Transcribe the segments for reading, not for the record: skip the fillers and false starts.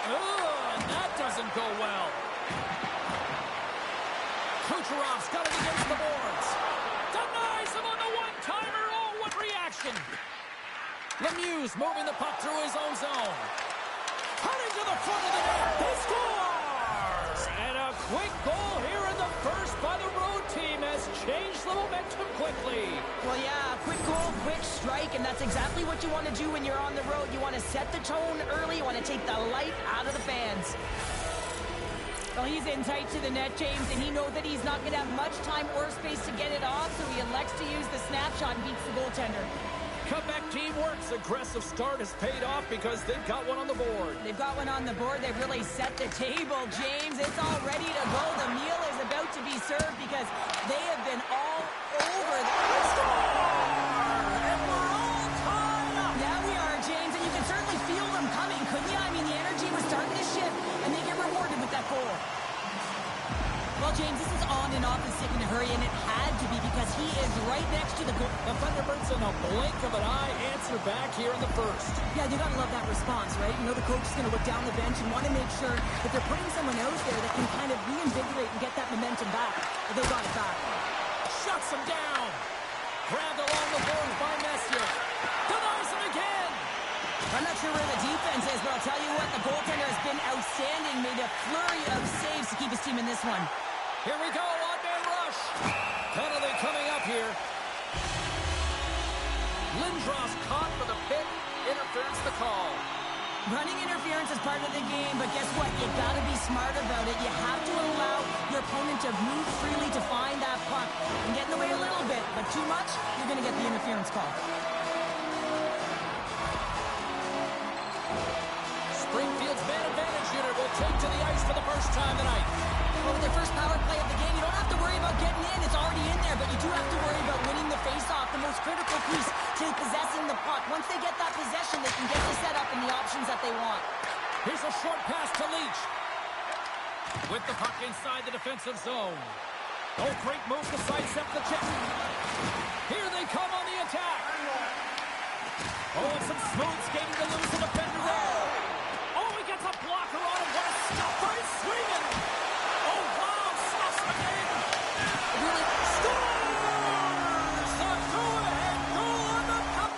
And that doesn't go well. Kucherov's got it against the boards. Denies him on the one-timer. Oh, what reaction. Lemieux's moving the puck through his own zone. Cutting to the front of the net. He scores! And a quick goal here in the first by the road team has changed the momentum quickly. Well, yeah, quick goal, quick strike, and that's exactly what you want to do when you're on the road. You want to set the tone early. You want to take the life out of the fans. Well, he's in tight to the net, James, and he knows that he's not going to have much time or space to get it off, so he elects to use the snapshot and beats the goaltender. Quebec teamwork's aggressive start has paid off because they've got one on the board. They've got one on the board. They've really set the table, James. It's all ready to go. The meal is about to be served because they have been all over the score! And we're all tied up! Yeah, we are, James, and you can certainly feel them coming, couldn't you? I mean, the energy was starting to shift, and they get rewarded with that goal. Well, James, this is on and off the stick in a hurry, and it had to be because he is right next to the goal. The Thunderbirds in a blink of an eye answer back here in the first. Yeah, you gotta love that response, right? You know the coach is gonna look down the bench and want to make sure that they're putting someone else there that can kind of reinvigorate and get that momentum back. But they got it back. Shuts him down. Grabbed along the boards by Messier. Denies him again. I'm not sure where the defense is, but I'll tell you what, the goaltender has been outstanding. Made a flurry of saves to keep his team in this one. Here we go, one-man rush. Penalty coming up here. Lindros caught for the pit. Interference the call. Running interference is part of the game, but guess what? You gotta be smart about it. You have to allow your opponent to move freely to find that puck. And get in the way a little bit, but too much, you're gonna get the interference call. Springfield's man advantage unit will take to the ice for the first time tonight. Well, with their first power play of the game, you don't have to worry about getting in. It's already in there, but you do have to worry about winning the face-off, the most critical piece to possessing the puck. Once they get that possession, they can get the setup and the options that they want. Here's a short pass to Leach. With the puck inside the defensive zone. Oh, great move to sidestep the check. Here they come on the attack. Oh, and some smooth skating to lose the defender there. Oh, he gets a blocker on him. What a stop by swinging. Oh, wow, stops the game. Really scores! A go-ahead goal on the cup.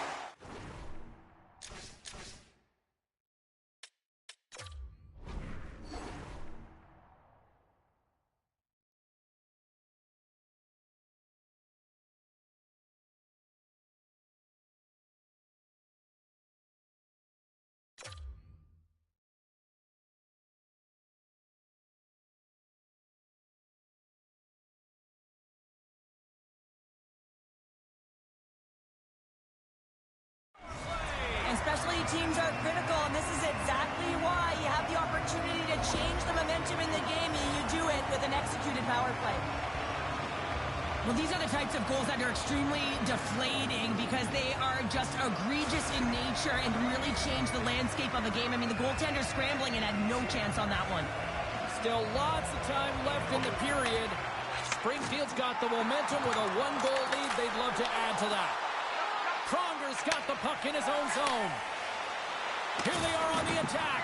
Especially teams are critical, and this is exactly why you have the opportunity to change the momentum in the game, and you do it with an executed power play. Well, these are the types of goals that are extremely deflating because they are just egregious in nature and really change the landscape of the game. I mean, the goaltender scrambling and had no chance on that one. Still lots of time left in the period. Springfield's got the momentum with a one-goal lead. They'd love to add to that. Pronger's got the puck in his own zone. Here they are on the attack.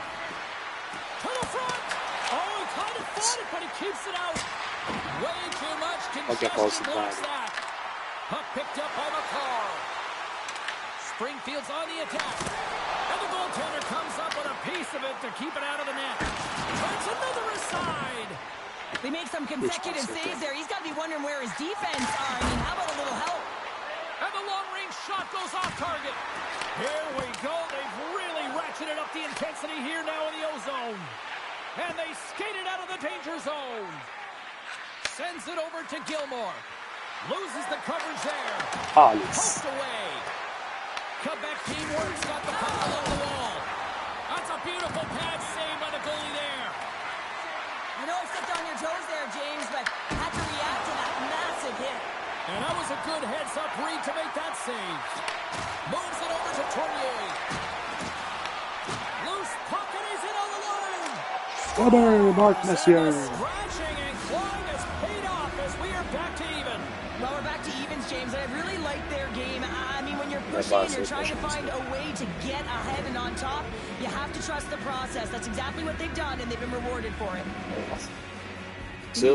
To the front. Oh, he kind of fought it, but he keeps it out. Way too much congestion blocks that. Puck picked up by McCarr. Springfield's on the attack. And the goaltender comes up with a piece of it to keep it out of the net. Turns another aside. They make some consecutive saves there. He's got to be wondering where his defense are. I mean, how about a little help? And the long-range shot goes off target. Here we go. They've really ratcheted up the intensity here now in the O-zone. And they skate it out of the danger zone. Sends it over to Gilmore. Loses the coverage there. Poked away. Quebec teamwork's got the puck along the wall. That's a beautiful pad save by the goalie there. I know I stepped on your toes there, James, but had to react to that massive hit. And that was a good heads-up read to make that save. Moves it over to Tournier. Loose puck and he's in on the line. Scudder, Mark Messier. Scratching and clawing has paid off as we are back to even. Well, we're back to evens, James, and I really like their game. I mean, when you're pushing and they're trying to find a way to get ahead and on top. You have to trust the process. That's exactly what they've done, and they've been rewarded for it. Ça,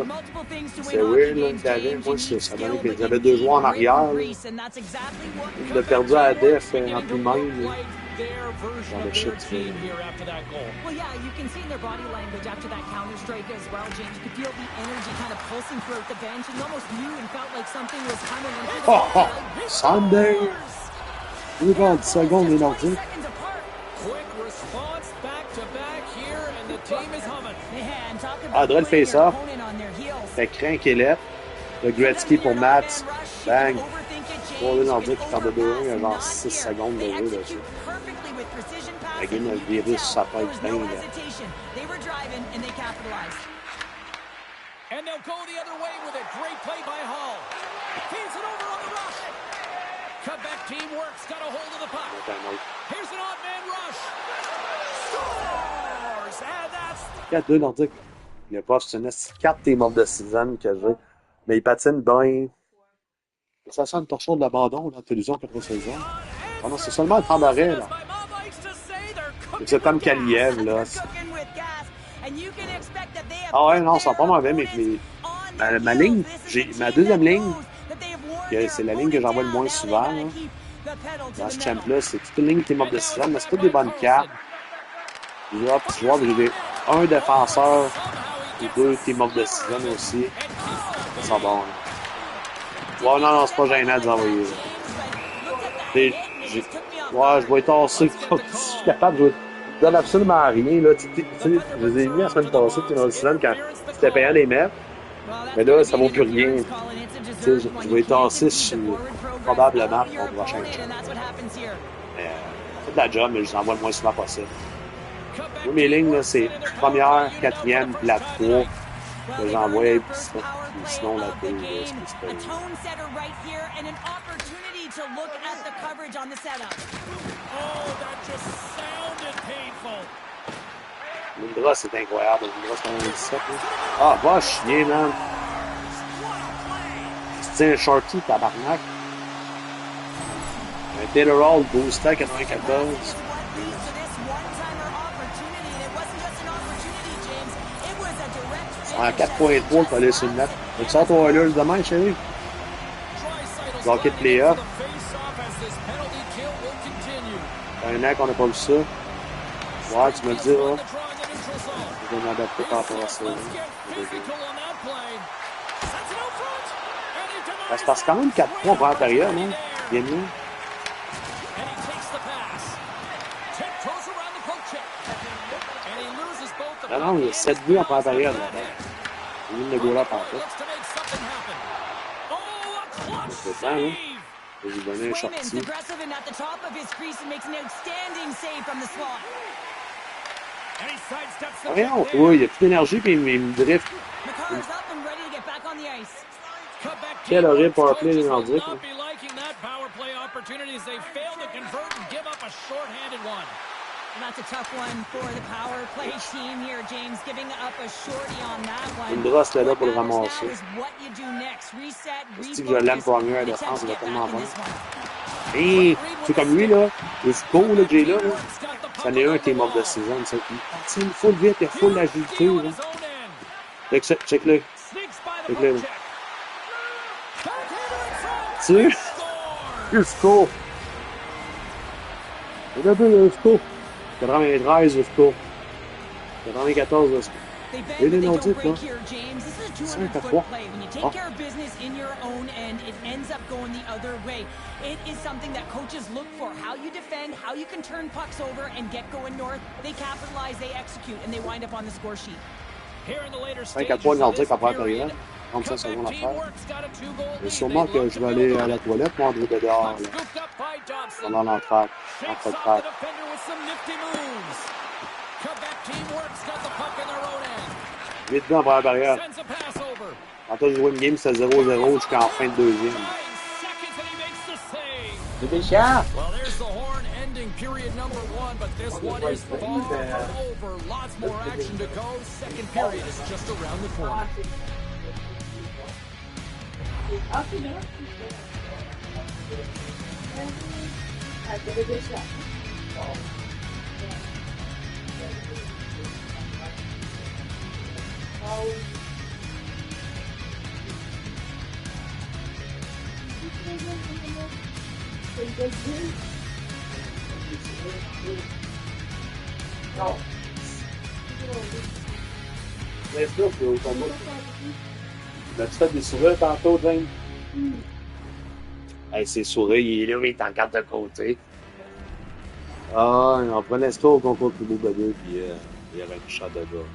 c'est weird, là, David. Moi, ça donnait qu'ils avaient deux joueurs en arrière. Il a perdu à la def en lui-même. Dans le shit, Well, yeah, you can see in their body language after that counter strike as well, James. You could feel the energy kind of pulsing throughout the bench, and you almost knew and felt like something was coming. Sunday! 10 secondes, les Nordiques. Quick response back-to-back here, and the team is humming. Adrel fait ça. Fait craint qu'il est. Le Gretzky pour Matt. Bang. Pour les Nordiques qui perdent 2-1, il y a genre 6 secondes de jeu dessus. La game a viré sur sa tête bien, là. And they'll go the other way with it. Great play by Hall. Feeds it over on the rush. Quebec team works, got a hold of the puck. Here's an odd man rush. Scores! And that's 4-2 Nordiques. Il n'y a pas, c'est une 4 team of the season que j'ai. Mais il patine bien. Ça sent une torsion de l'abandon, la télévision 96 ans. Ah non, c'est seulement le temps d'arrêt, là. C'est comme Kaliev, là. Ah ouais, non, c'est pas mauvais, mais ma ligne, ma deuxième ligne, c'est la ligne que j'envoie le moins souvent, là. Dans ce champ-là, c'est toute une ligne team of the season, mais c'est toutes des bonnes cartes. Là, puis je vois que j'ai un défenseur et 2 team of the season aussi. Ça sent bon, là. Ouais, non, c'est pas gênant de les envoyer. Ouais, je vais être tassé. Je suis capable, je donne absolument rien. Là. Je les ai mis la semaine passée, dans le semaine, quand c'était payant les mettre. Mais là, ça vaut plus rien. Je vais être tassé probablement pour le prochain match. C'est de la job, mais je les envoie le moins souvent possible. Moi, mes lignes, là, c'est première, quatrième, puis la 3. Que j'envoie, puis sinon la deux, c'est pas. L'Indra, c'est incroyable. L'Indra, c'est un 17. Ah, va chier, man. Tu tiens un shorty, tabarnak. Un Taylor Hall boosté à 94. En 4.3, il fallait sur le net. Tu sors ton Oilers demain, chérie? Hockey de playoff. Ça fait un an qu'on n'a pas vu ça. Ouais, tu me le diras. Je vais m'adapter par rapport à ça. C'est parce que quand même 4 points en première période, hein? Bien mieux. Non, il y a 7 buts en première période. Il y a une de goal-up en fait. C'est ça, hein? Je vais lui donner un shorty. Voyons, oui, il y a toute l'énergie puis il me drift. Quel horrible powerplay les Nordiques. That's a tough one for the power play team here, James, giving up a shorty on that one. Une brosse là pour le ramasser. C'est que je l'aime pour mieux à la défense, il va tellement bon. Hé, c'est comme lui, là, le score là, que j'ai là, ça en est un team of the season. Il faut vite, il faut l'agilité, là. Check-le. Check-le. Tu le score. Regardez le score. 93 le score. 94 le score. Et les Nordiques, là. 5 à 3. Oh. It is something that coaches look for. How you defend, how you can turn pucks over and get going north. They capitalize, they execute, and they wind up on the score sheet. 5 à 3 Nordiques en première période. 35 secondes à faire. Et sûrement que je vais aller à la toilette, moi, André de dehors, là. Pendant l'entraque. Entre-traque. 8 buts en première période. Quand tu as joué une game, c'était 0-0 jusqu'en fin de deuxième. C'est méchant! Well, there's the horn ending period number 1, but this one is far from over. Lots more action to go. Second period is just around the corner. Non. Reste là, puis au combat. L'as-tu fait des sourires tantôt, James? Hey, c'est sourire, il est là, il est en carte de côté. Ah, on prend l'instant au concours plus beau bébé, puis il y avait un shot de gars.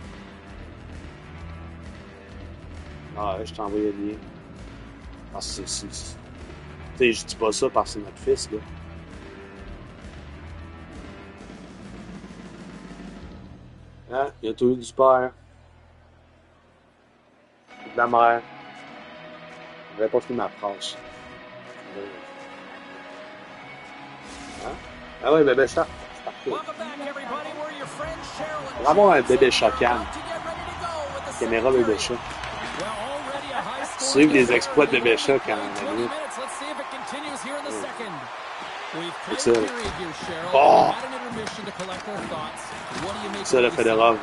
Ah, ouais, je t'ai envoyé le lien. Ah, tu sais, je dis pas ça parce que c'est notre fils, là. Hein? Il y a tout eu du père. De la mère. Je n'avais pas fini ma phrase. Hein? Ah oui, bébé chat. C'est parfait. On va avoir un bébé chat calme. Caméra bébé chat. Suivre les exploits de bébé chat quand on a vu. C'est ça. Oh! C'est ça, le Federov.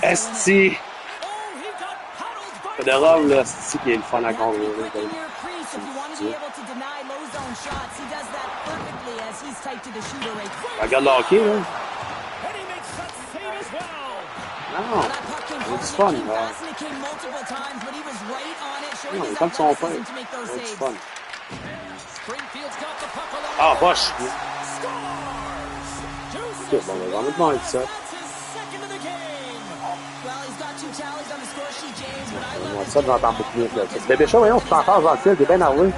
Esti! Federov, là, c'est qui est le fun à conduire. Regarde le hockey, là. Non, c'est du fun, là. Non, il est comme son père. C'est du fun. Ah, poche! Ok, bon, on va mettre mon ça. Ça, j'entends beaucoup mieux que là. Bébé Chat, voyons, c'est encore gentil, t'es bien armé.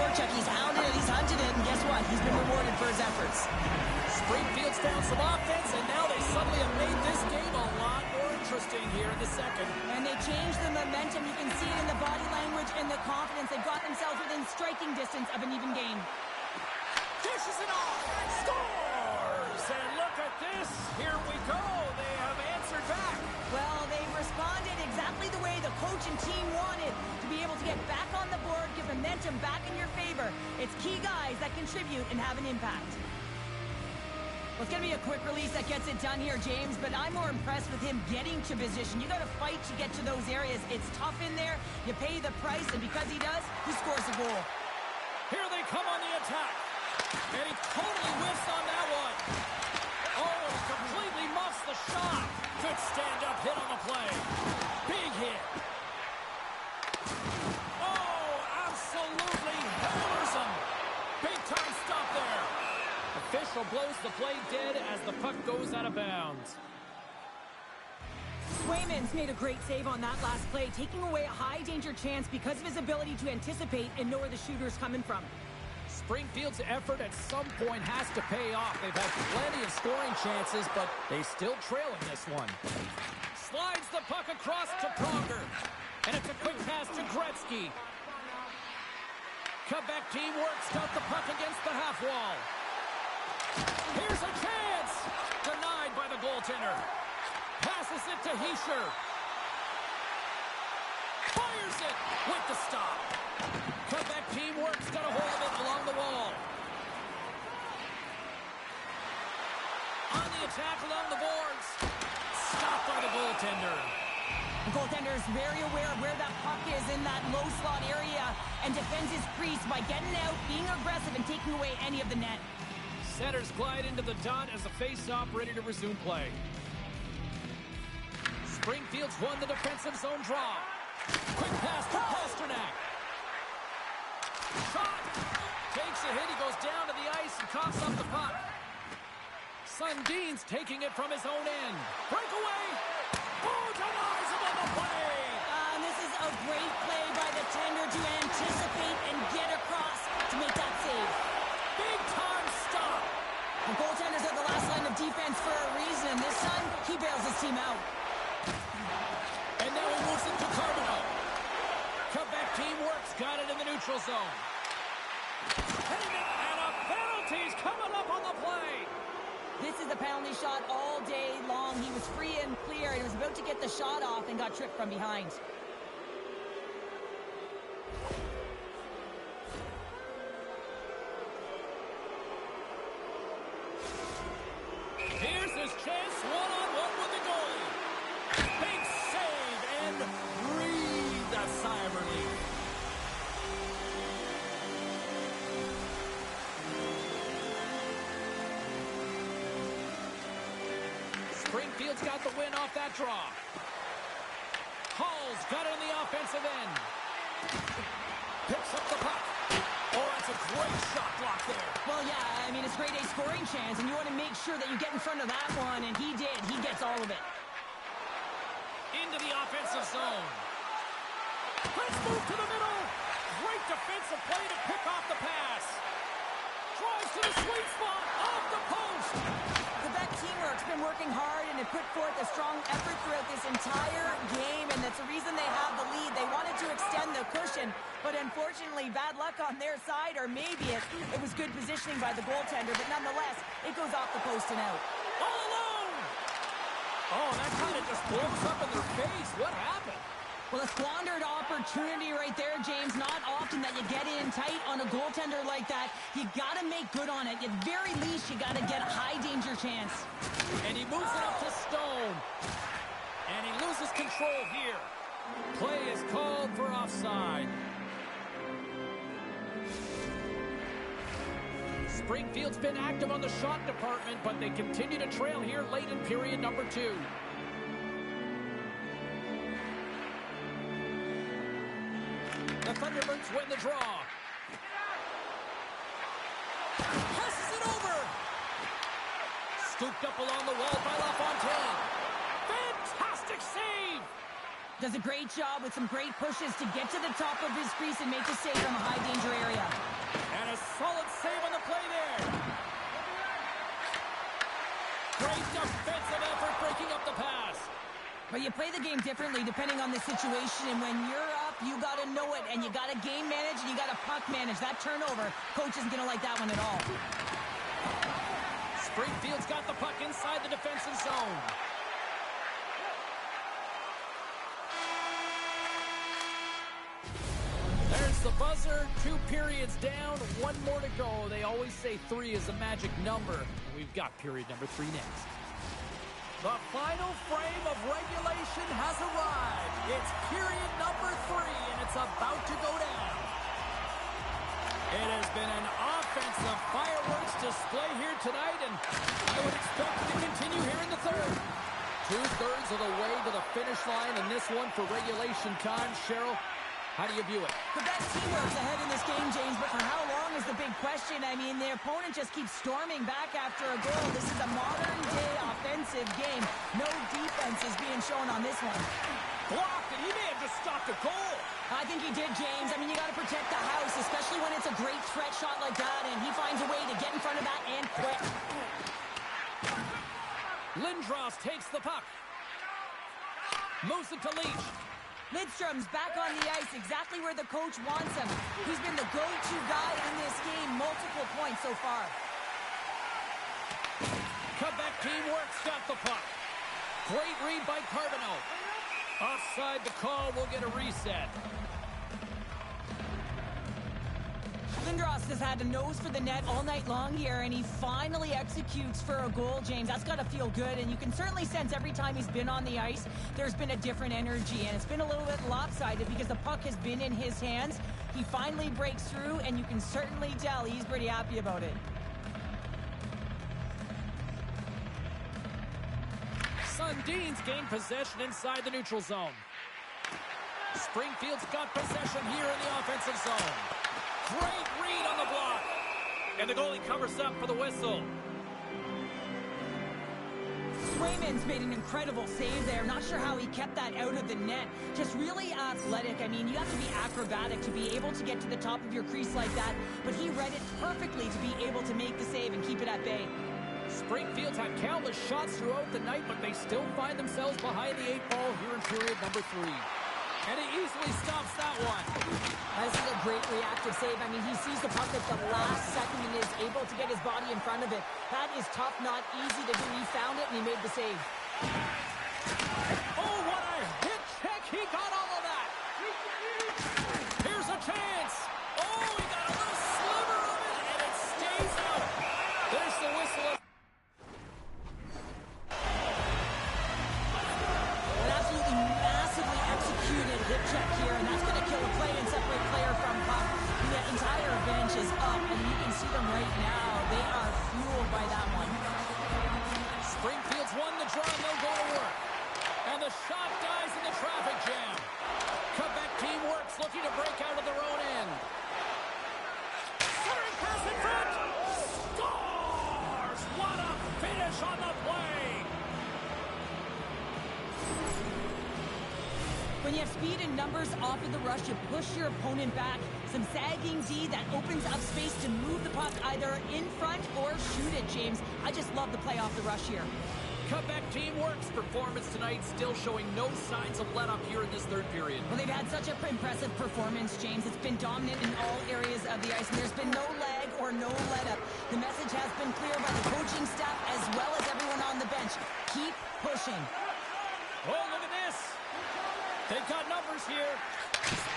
And they changed the momentum. You can see it in the body language and the confidence. They've got themselves within striking distance of an even game. Dishes it off. Scores! And look at this. Here we go. They have answered back. Well, they've responded exactly the way the coach and team wanted. To be able to get back on the board, give momentum back in your favor. It's key guys that contribute and have an impact. Well, it's going to be a quick release that gets it done here, James, but I'm more impressed with him getting to position. You got to fight to get to those areas. It's tough in there. You pay the price, and because he does, he scores a goal. Here they come on the attack. And he totally whiffs on that one. Oh, completely muffs the shot. Good stand-up hit on the play. Big hit. Oh, absolutely hammers him. Big-time stop there. Official blows the play dead as the puck goes out of bounds. Swayman's made a great save on that last play, taking away a high-danger chance because of his ability to anticipate and know where the shooter's coming from. Springfield's effort at some point has to pay off. They've had plenty of scoring chances, but they still trail in this one. Slides the puck across to Pronger. And it's a quick pass to Gretzky. Quebec team works, got the puck against the half wall. Here's a chance! Denied by the goaltender. Passes it to Heischer. Fires it with the stop. Quebec team works, got a hold of it along the wall. On the attack along the boards. Stopped by the goaltender. The goaltender is very aware of where that puck is in that low slot area and defends his crease by getting out, being aggressive, and taking away any of the net. Centers glide into the dot as the face-off ready to resume play. Springfield's won the defensive zone draw. Quick pass to Pasternak. Shot! Takes a hit, he goes down to the ice and coughs up the puck. Sundin's taking it from his own end. Breakaway! Oh, denies him on the play! This is a great play by the tender to anticipate and get across to make that save. Big-time stop! The goaltenders are the last line of defense for a reason, and this time, he bails his team out. And now he moves it to Carbonell. Quebec team works, got it in the neutral zone. And a penalty's coming up on the play. This is a penalty shot all day long. He was free and clear, and he was about to get the shot off and got tripped from behind. Springfield's got the win off that draw. Hall's got it on the offensive end. Picks up the puck. Oh, that's a great shot block there. Well, yeah, I mean, it's grade A scoring chance, and you want to make sure that you get in front of that one, and he did. He gets all of it. Into the offensive zone. Let's move to the middle. Great defensive play to pick off the pass. Drives to the sweet spot. Off the post. Quebec teamwork's been working hard and have put forth a strong effort throughout this entire game, and that's the reason they have the lead. They wanted to extend the cushion, but unfortunately, bad luck on their side, or maybe it was good positioning by the goaltender, but nonetheless, it goes off the post and out. All alone! Oh, that kind of just blows up in their face. What happened? Well, a squandered opportunity right there, James. Not often that you get in tight on a goaltender like that. You got to make good on it. At very least, you got to get a high-danger chance. And he moves it up to Stone. And he loses control here. Play is called for offside. Springfield's been active on the shot department, but they continue to trail here late in period number 2. The Thunderbirds win the draw. Passes it over. Scooped up along the wall by LaFontaine. Fantastic save. Does a great job with some great pushes to get to the top of his crease and make a save from a high-danger area. And a solid save on the play there. Great defensive effort breaking up the pass. But you play the game differently depending on the situation, and when you're up, you got to know it, and you got to game manage, and you got to puck manage. That turnover, coach isn't going to like that one at all. Springfield's got the puck inside the defensive zone. There's the buzzer. 2 periods down, 1 more to go. They always say 3 is a magic number. We've got period number 3 next. The final frame of regulation has arrived. It's period number 3, and it's about to go down. It has been an offensive fireworks display here tonight, and I would expect it to continue here in the 3rd. 2/3 of the way to the finish line in this one for regulation time. Cheryl, how do you view it? Quebec teamwork's ahead in this game, James, but for how long is the big question. I mean, the opponent just keeps storming back after a goal. This is a modern-day offensive game. No defense is being shown on this one. Blocked, and he may have just stopped a goal. I think he did, James. I mean, you got to protect the house, especially when it's a great threat shot like that, and he finds a way to get in front of that and quick. Lindros takes the puck. Moves it to Leach. Lidstrom's back on the ice, exactly where the coach wants him. He's been the go-to guy in this game, multiple points so far. Quebec teamwork's got the puck. Great read by Carbonneau. Offside the call, will get a reset. Lindros has had a nose for the net all night long here, and he finally executes for a goal, James. That's got to feel good, and you can certainly sense every time he's been on the ice, there's been a different energy, and it's been a little bit lopsided because the puck has been in his hands. He finally breaks through, and you can certainly tell he's pretty happy about it. Sundin's gained possession inside the neutral zone. Springfield's got possession here in the offensive zone. Great read on the block. And the goalie covers up for the whistle. Swayman's made an incredible save there. Not sure how he kept that out of the net. Just really athletic. I mean, you have to be acrobatic to be able to get to the top of your crease like that. But he read it perfectly to be able to make the save and keep it at bay. Springfield's had countless shots throughout the night, but they still find themselves behind the 8 ball here in period number 3. And he easily stops that one. This is a great reactive save. I mean, he sees the puck at the last second and is able to get his body in front of it. That is tough, not easy to do. He found it and he made the save. Oh, what a hit check. He got all of that. Here's a chance. Oh, he got a little sliver of it, and it stays out. There's the whistle. An absolutely massively executed hip check here, and that's going to kill a play and separate player from puck. The entire bench is up, and you can see them right now. They are fueled by that one. Springfield's won the draw. When you have speed and numbers off of the rush, you push your opponent back. Some sagging D that opens up space to move the puck either in front or shoot it, James. I just love the play off the rush here. Quebec teamwork's performance tonight still showing no signs of let up here in this third period. Well, they've had such an impressive performance, James. It's been dominant in all areas of the ice, and there's been no lag or no let up. The message has been clear by the coaching staff as well as everyone on the bench. Keep pushing. Oh, look at this. They've got numbers here.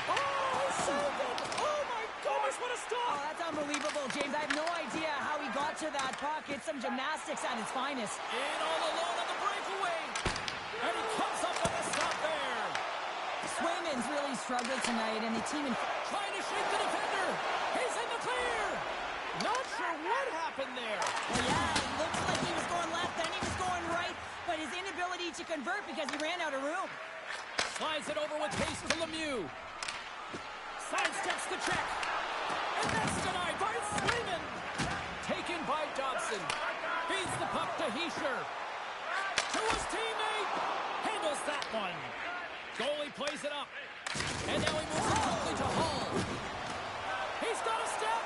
Oh, saved it. Oh, my goodness, what a stop. Oh, that's unbelievable, James. I have no idea how he got to that puck. It's some gymnastics at its finest. In all alone on the breakaway. And he comes up with a stop there. Swayman's really struggled tonight, and the team trying to shake the defender. He's in the clear. Not sure what happened there. Well, yeah, it looks like he was going left, then he was going right, but his inability to convert because he ran out of room. Slides it over with haste to Lemieux. Sidesteps the check. And that's denied by Swayman. Taken by Dobson. Feeds the puck to Hischier. To his teammate. Handles that one. Goalie plays it up. And now he moves it quickly to Hall. He's got a step.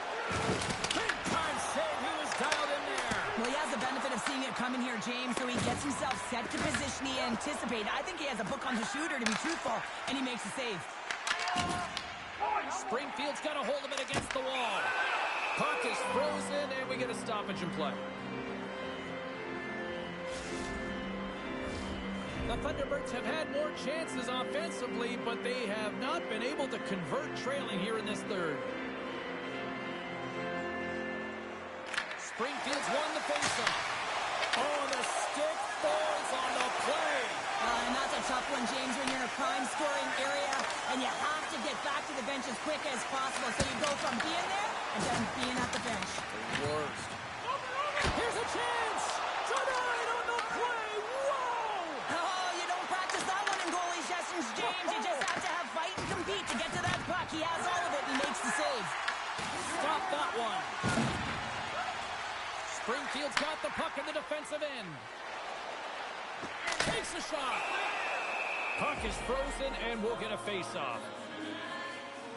Big time save. He was dialed in there. Well, he has the benefit of seeing it coming here, James, so he gets himself set to position he anticipated. I think he has a book on the shooter, to be truthful, and he makes a save. Springfield's got a hold of it against the wall. Puck is frozen, and we get a stoppage in play. The Thunderbirds have had more chances offensively, but they have not been able to convert trailing here in this third. Springfield's won the faceoff. Oh, the stick falls on the play. And that's a tough one, James, when you're in a prime scoring area and you have to get back to the bench as quick as possible. So you go from being there and then being at the bench. The worst. Here's a chance. Denied on the play. Whoa! Oh, you don't practice that one in goalie sessions, James. You just have to have fight and compete to get to that puck. He has all of it and he makes the save. Stop that one. Springfield's got the puck in the defensive end. Takes a shot. Puck is frozen, and we'll get a face-off.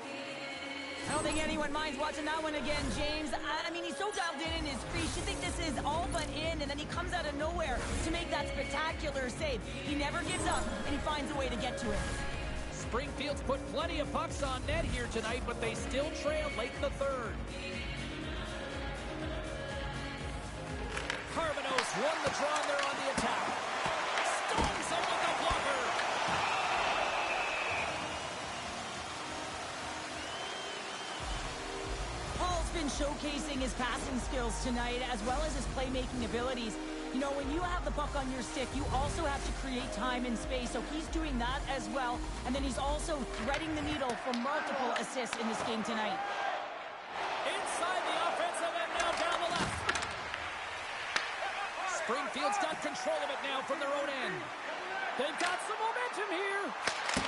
I don't think anyone minds watching that one again, James. I mean, he's so dialed in his crease. You think this is all but in, and then he comes out of nowhere to make that spectacular save. He never gives up, and he finds a way to get to it. Springfield's put plenty of pucks on net here tonight, but they still trail late in the third. Carbonos won the draw, and they're on the attack. Stones him with the blocker. Paul's been showcasing his passing skills tonight as well as his playmaking abilities. You know, when you have the puck on your stick, you also have to create time and space, so he's doing that as well. And then he's also threading the needle for multiple assists in this game tonight. Inside the offensive end, now down the left. Springfield's got control of it now from their own end. They've got some momentum here.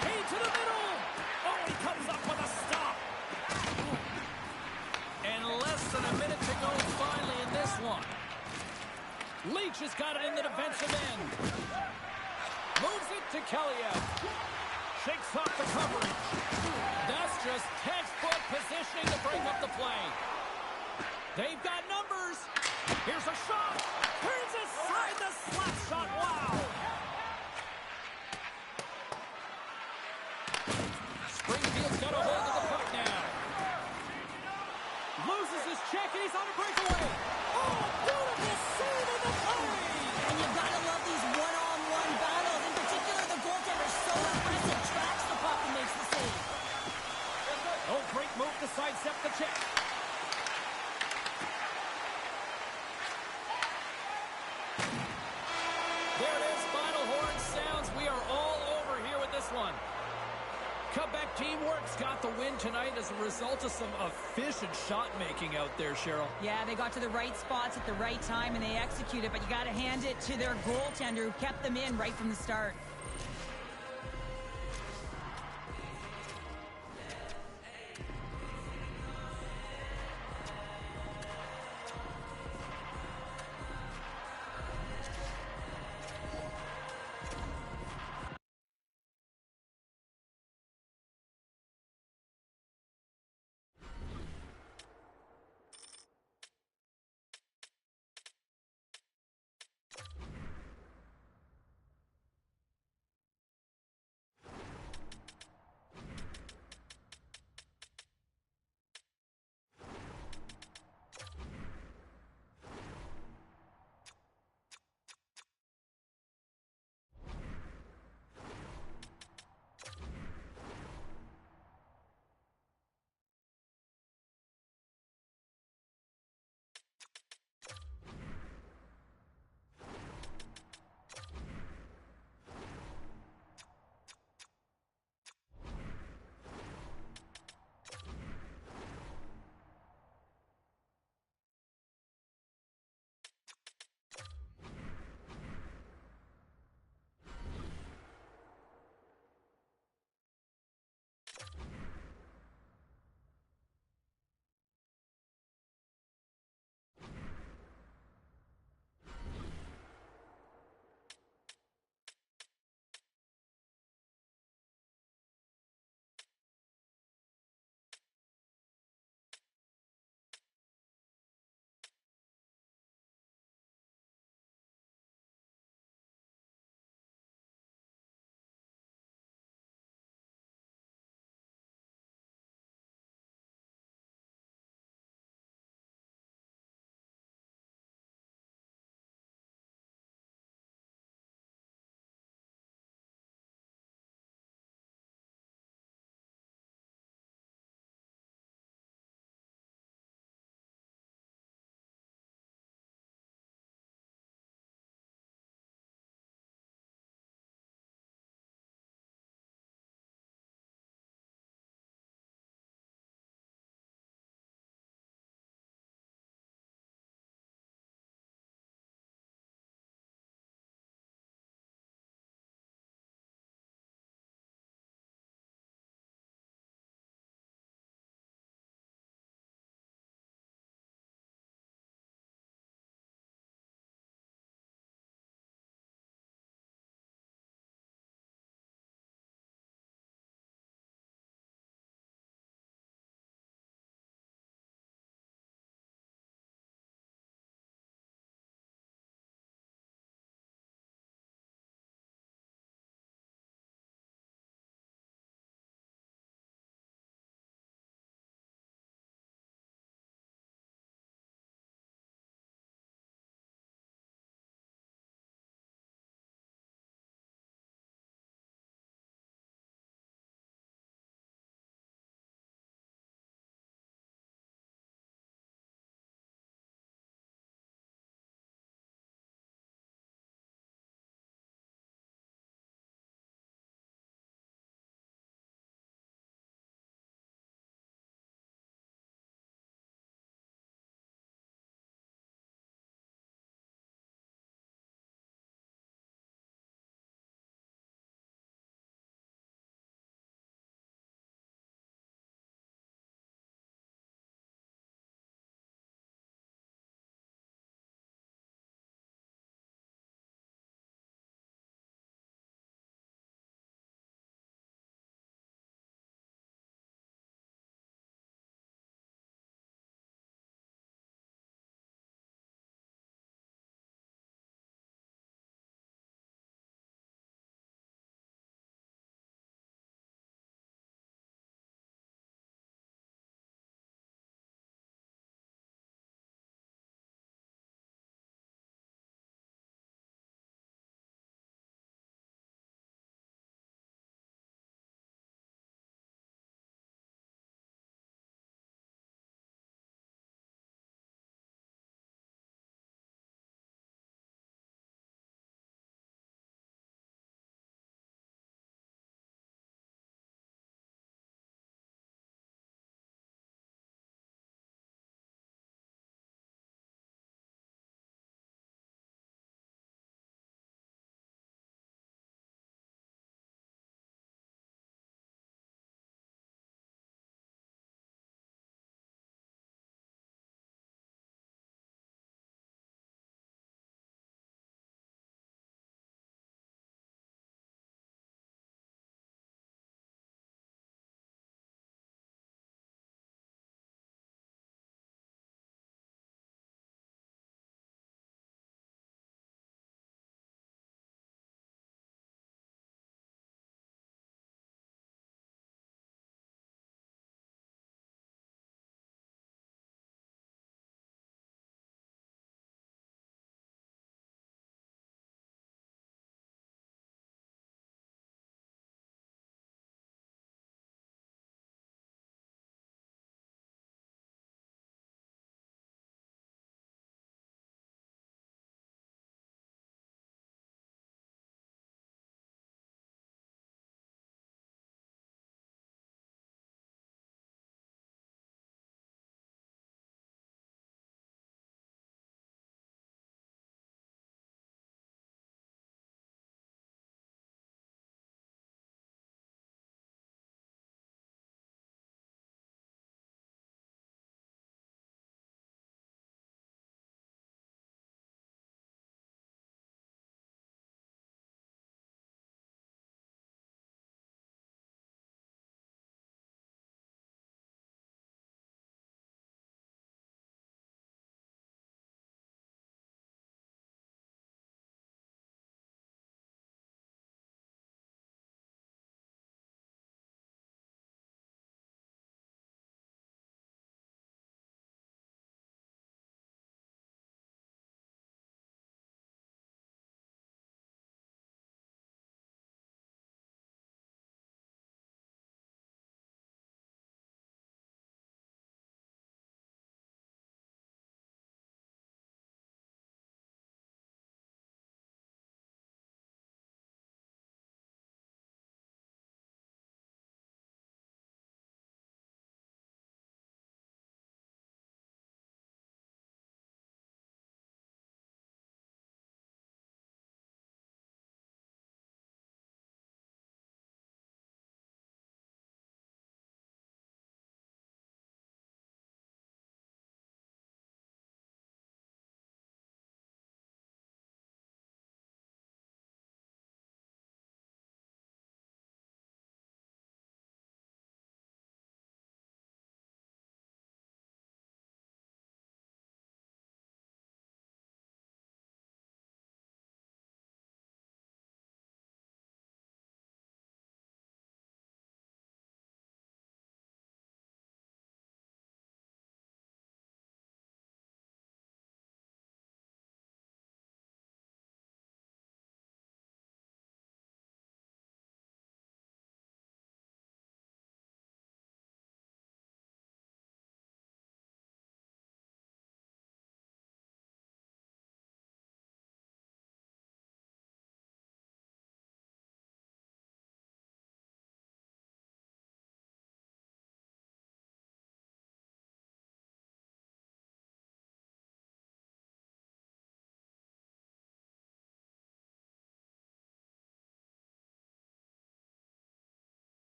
Kane to the middle. Oh, he comes up with a stop. And less than a minute to go finally in this one. Leach has got it in the defensive end. Moves it to Kellyev. Shakes off the coverage. That's just textbook positioning to break up the play. They've got numbers. Here's a shot. Turns aside the slap shot. Wow. Springfield's got a hold of the puck now. Loses his check and he's on a breakaway. Oh, beautiful save in the play. And you've got to love these one-on-one battles. In particular, the goaltender is so impressive. Tracks the puck and makes the save. Oh, great move to sidestep the check. There it is. Final horn sounds. We are all over here with this one. Quebec teamwork's got the win tonight as a result of some efficient shot making out there, Cheryl. Yeah, they got to the right spots at the right time and they executed, but you got to hand it to their goaltender who kept them in right from the start.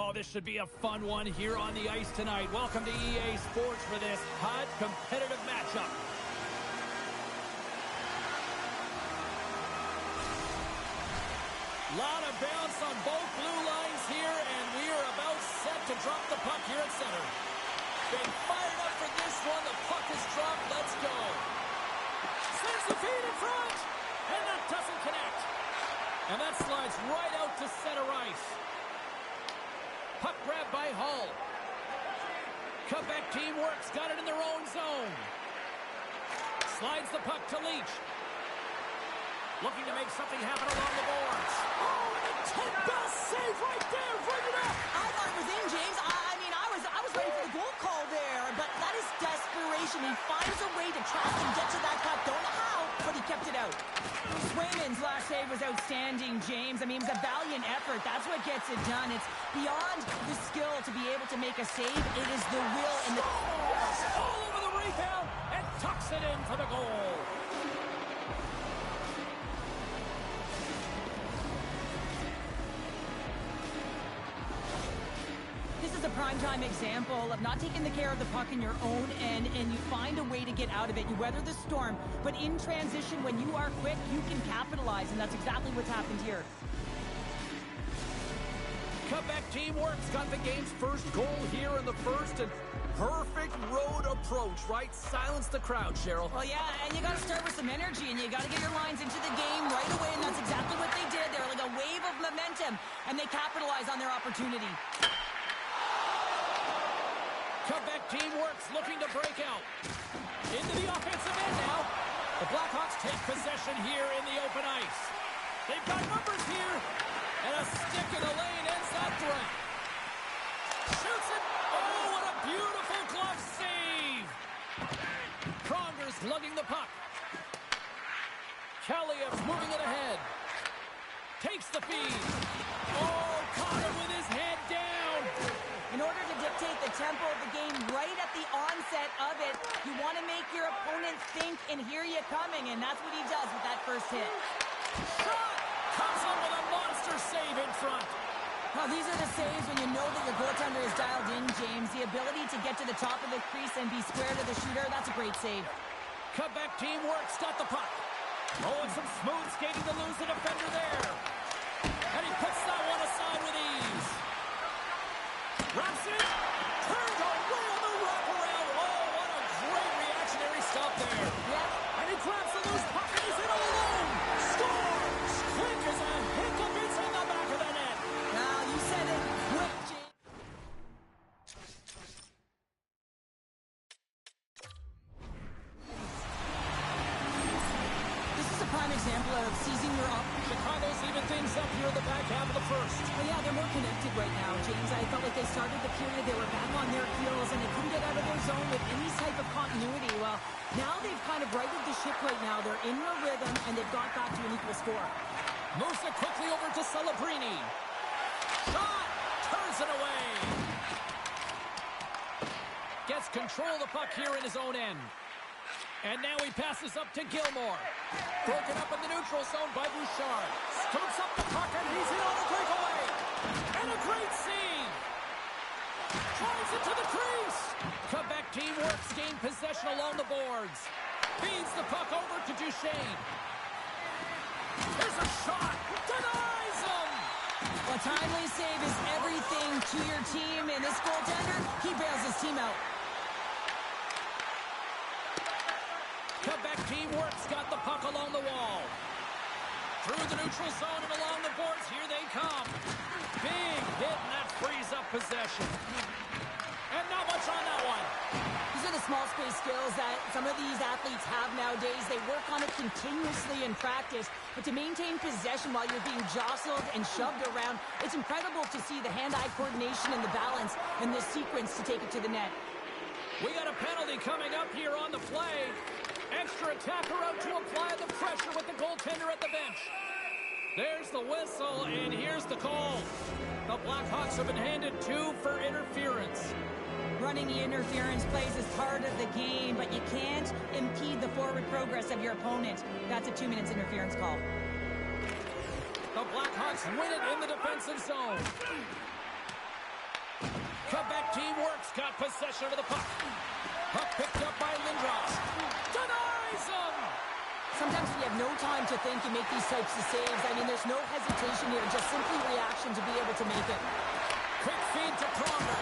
Oh, this should be a fun one here on the ice tonight. Welcome to EA Sports for this hot, competitive matchup. Lot of bounce on both blue lines here, and we are about set to drop the puck here at center. Being fired up for this one. The puck is dropped. Let's go. Sends the feed in front, and that doesn't connect. And that slides right out to center ice. Puck grab by Hull. Quebec team works. Got it in their own zone. Slides the puck to Leach. Looking to make something happen along the boards. Oh, and a 10-bell save right there. Bring it up. I thought it was in, James. I was ready for the goal call there, but that is desperation. He finds a way to track and get to that puck. Don't know how, but he kept it out. Swayman's last save was outstanding, James. I mean, it was a valiant effort. That's what gets it done. It's beyond the skill to be able to make a save. It is the will and the... All over the rebound and tucks it in for the goal. This is a primetime example of not taking the care of the puck in your own end, and you find a way to get out of it. You weather the storm, but in transition, when you are quick, you can capitalize, and that's exactly what's happened here. Quebec team works. Got the game's first goal here in the first, and perfect road approach, right? Silence the crowd, Cheryl. Well, yeah, and you got to start with some energy, and you got to get your lines into the game right away, and that's exactly what they did. They were like a wave of momentum, and they capitalized on their opportunity. Quebec team works, looking to break out. Into the offensive end now. The Blackhawks take possession here in the open ice. They've got numbers here. And a stick in the lane ends that threat. Shoots it. Oh, what a beautiful glove save. Pronger's lugging the puck. Kaliev's moving it ahead. Takes the feed. Oh, caught him with his head down. In order to dictate the tempo of the game right at the onset of it, you want to make your opponent think and hear you coming, and that's what he does with that first hit. Shot! Comes up with a monster save in front. Now, these are the saves when you know that your goaltender is dialed in, James. The ability to get to the top of the crease and be square to the shooter, that's a great save. Quebec team works, got the puck. Oh, and some smooth skating to lose the defender there. And he puts that one aside with ease. Wraps it, turned away on the wraparound. Oh, what a great reactionary stop there. Yep. And he grabs the loose puck and he's in all alone. Scores! Quick as a hiccup, it's in the back of the net. Now, you said it. Quick, James. This is a prime example of seizing your opportunity. Chicago's even things up here in the back half of the first. Well, yeah, they're more connected right now, James. I felt like they started the period, they were back on their heels, and they couldn't get out of their zone with any type of continuity. Well, now they've kind of righted the ship right now. They're in their rhythm, and they've got back to an equal score. Moves it quickly over to Celebrini. Shot! Turns it away. Gets control of the puck here in his own end. And now he passes up to Gilmore. Broken up in the neutral zone by Bouchard. Scoops up the puck and he's in on a breakaway. And a great save. Drives it to the crease. Quebec team works, gain possession along the boards. Feeds the puck over to Duchesne. There's a shot. Denies him. A timely save is everything to your team, and this goaltender, he bails his team out. Quebec team works, got the puck along the wall. Through the neutral zone and along the boards, here they come. Big hit, and that frees up possession. And not much on that one. These are the small space skills that some of these athletes have nowadays. They work on it continuously in practice, but to maintain possession while you're being jostled and shoved around, it's incredible to see the hand-eye coordination and the balance in this sequence to take it to the net. We got a penalty coming up here on the play. Extra attacker out to apply the pressure with the goaltender at the bench. There's the whistle, and here's the call. The Blackhawks have been handed 2 for interference. Running the interference plays is part of the game, but you can't impede the forward progress of your opponent. That's a 2 minutes interference call. The Blackhawks win it in the defensive zone. Quebec teamwork's got possession of the puck. Puck picked up by Lindros. Denies him! Sometimes when you have no time to think, you make these types of saves. I mean, there's no hesitation here, just simply reaction to be able to make it. Quick feed to Pronger.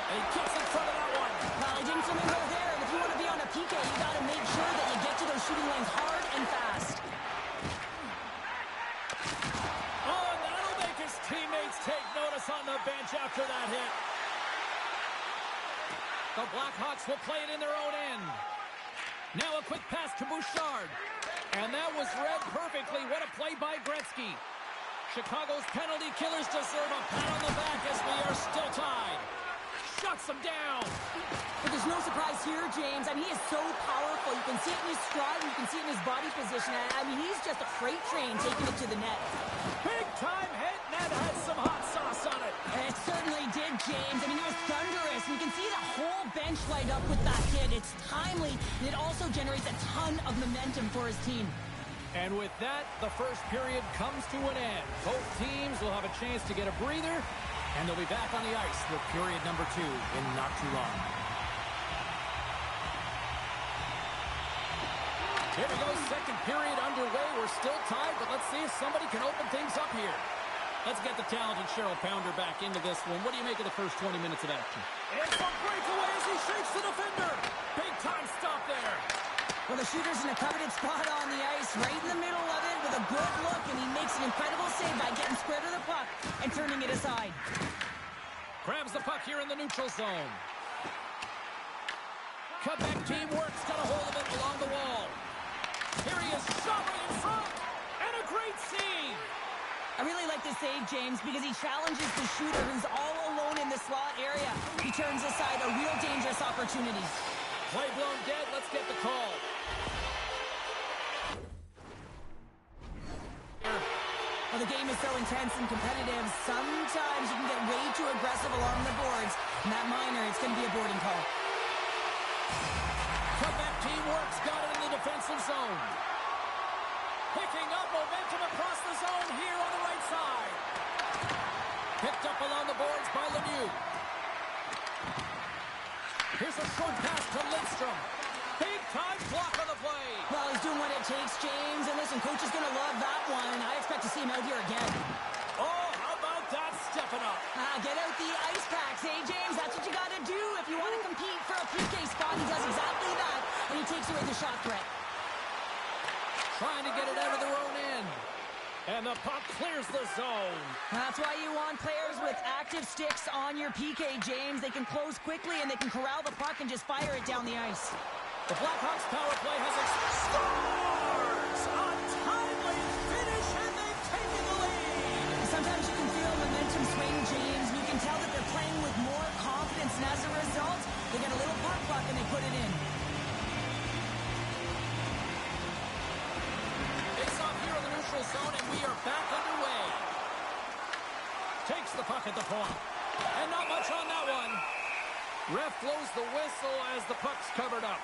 And he gets in front of that one. Well, he didn't flamingo there, and if you want to be on a PK, you got to make sure that you get to those shooting lanes hard and fast. Oh, and that'll make his teammates take notice on the bench after that hit. The Blackhawks will play it in their own end. Now a quick pass to Bouchard. And that was read perfectly. What a play by Gretzky. Chicago's penalty killers deserve a pat on the back as we are still tied. Shuts them down. But there's no surprise here, James. I mean, he is so powerful. You can see it in his stride. You can see it in his body position. I mean, he's just a freight train taking it to the net. Big time hit. Net had some hot sauce on it. It certainly did, James. I mean, it was thunderous. You can see the whole bench light up with that hit. It's timely, and it also generates a ton of momentum for his team. And with that, the first period comes to an end. Both teams will have a chance to get a breather, and they'll be back on the ice with period number 2 in not too long. Here we go, second period underway. We're still tied, but let's see if somebody can open things up here. Let's get the talented Cheryl Pounder back into this one. What do you make of the first 20 minutes of action? It's a breakaway as he shakes the defender. Big time stop there. Well, the shooter's in a coveted spot on the ice, right in the middle of it with a good look, and he makes an incredible save by getting square to the puck and turning it aside. Grabs the puck here in the neutral zone. Quebec teamwork's got a hold of it along the wall. Here he is, shot right in front, and a great save. I really like this save, James, because he challenges the shooter who's all alone in the slot area. He turns aside a real dangerous opportunity. Play blown dead. Let's get the call. Well, the game is so intense and competitive, sometimes you can get way too aggressive along the boards. And that minor, it's going to be a boarding call. Quebec teamwork's got it in the defensive zone. Picking up momentum across the zone here on the right side. Picked up along the boards by Lemieux. Here's a short pass to Lindstrom. Big time block on the play. Well, he's doing what it takes, James. And listen, coach is going to love that one. I expect to see him out here again. Oh, how about that stepping up? Get out the ice packs, hey, James? That's what you got to do if you want to compete for a PK spot. He does exactly that, and he takes away the shot threat. Trying to get it out of their own end. And the puck clears the zone. That's why you want players with active sticks on your PK, James. They can close quickly, and they can corral the puck and just fire it down the ice. The Blackhawks power play has scores! A timely finish, and they've taken the lead! Sometimes you can feel momentum swing, James. You can tell that they're playing with more confidence, and as a result, they get a little puck luck and they put it in. Face off here in the neutral zone, and we are back underway. Takes the puck at the point. And not much on that one. Ref blows the whistle as the puck's covered up.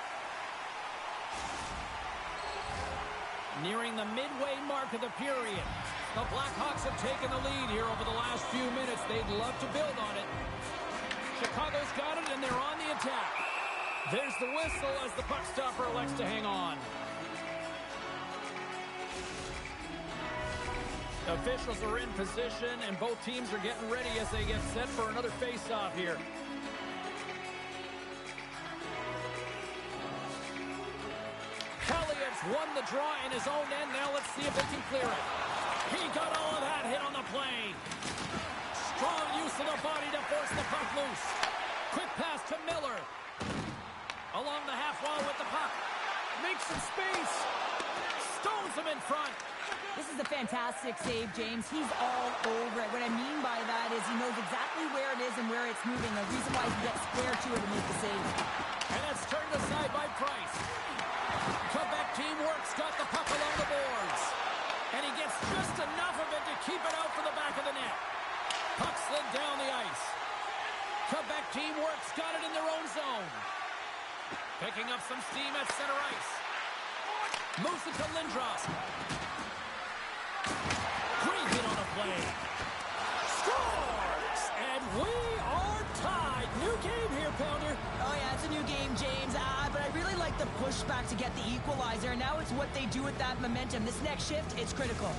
Nearing the midway mark of the period. The Blackhawks have taken the lead here over the last few minutes. They'd love to build on it. Chicago's got it, and they're on the attack. There's the whistle as the puck stopper elects to hang on. Officials are in position, and both teams are getting ready as they get set for another face-off here. Elliott's won the draw in his own end. Now let's see if they can clear it. He got all of that hit on the play. Strong use of the body to force the puck loose. Quick pass to Miller. Along the half wall with the puck. Makes some space. Stones him in front. This is a fantastic save, James. He's all over it. What I mean by that is he knows exactly where it is and where it's moving. The reason why he gets square to it and make the save. And it's turned aside by Price. Quebec teamwork's got the puck along the boards. And he gets just enough of it to keep it out for the back of the net. Puck slid down the ice. Quebec teamwork's got it in their own zone. Picking up some steam at center ice. Moves it to Lindros. Great hit on the play. Scores! And we are tied the pushback to get the equalizer, and now it's what they do with that momentum. This next shift, it's critical.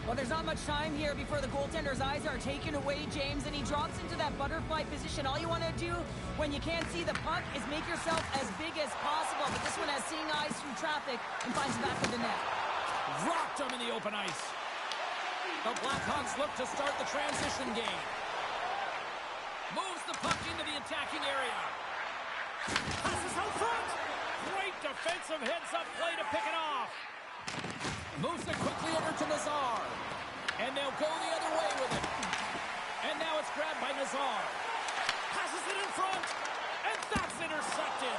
Well, there's not much time here before the goaltender's eyes are taken away, James, and he drops into that butterfly position. All you want to do when you can't see the puck is make yourself as big as possible, but this one has seeing eyes through traffic and finds the back of the net. Rocked him in the open ice. The Blackhawks look to start the transition game. Moves the puck into the attacking area. Passes out front. Great defensive heads-up play to pick it off. Moves it quickly over to Nazar. And they'll go the other way with it. And now it's grabbed by Nazar. Passes it in front. And that's intercepted.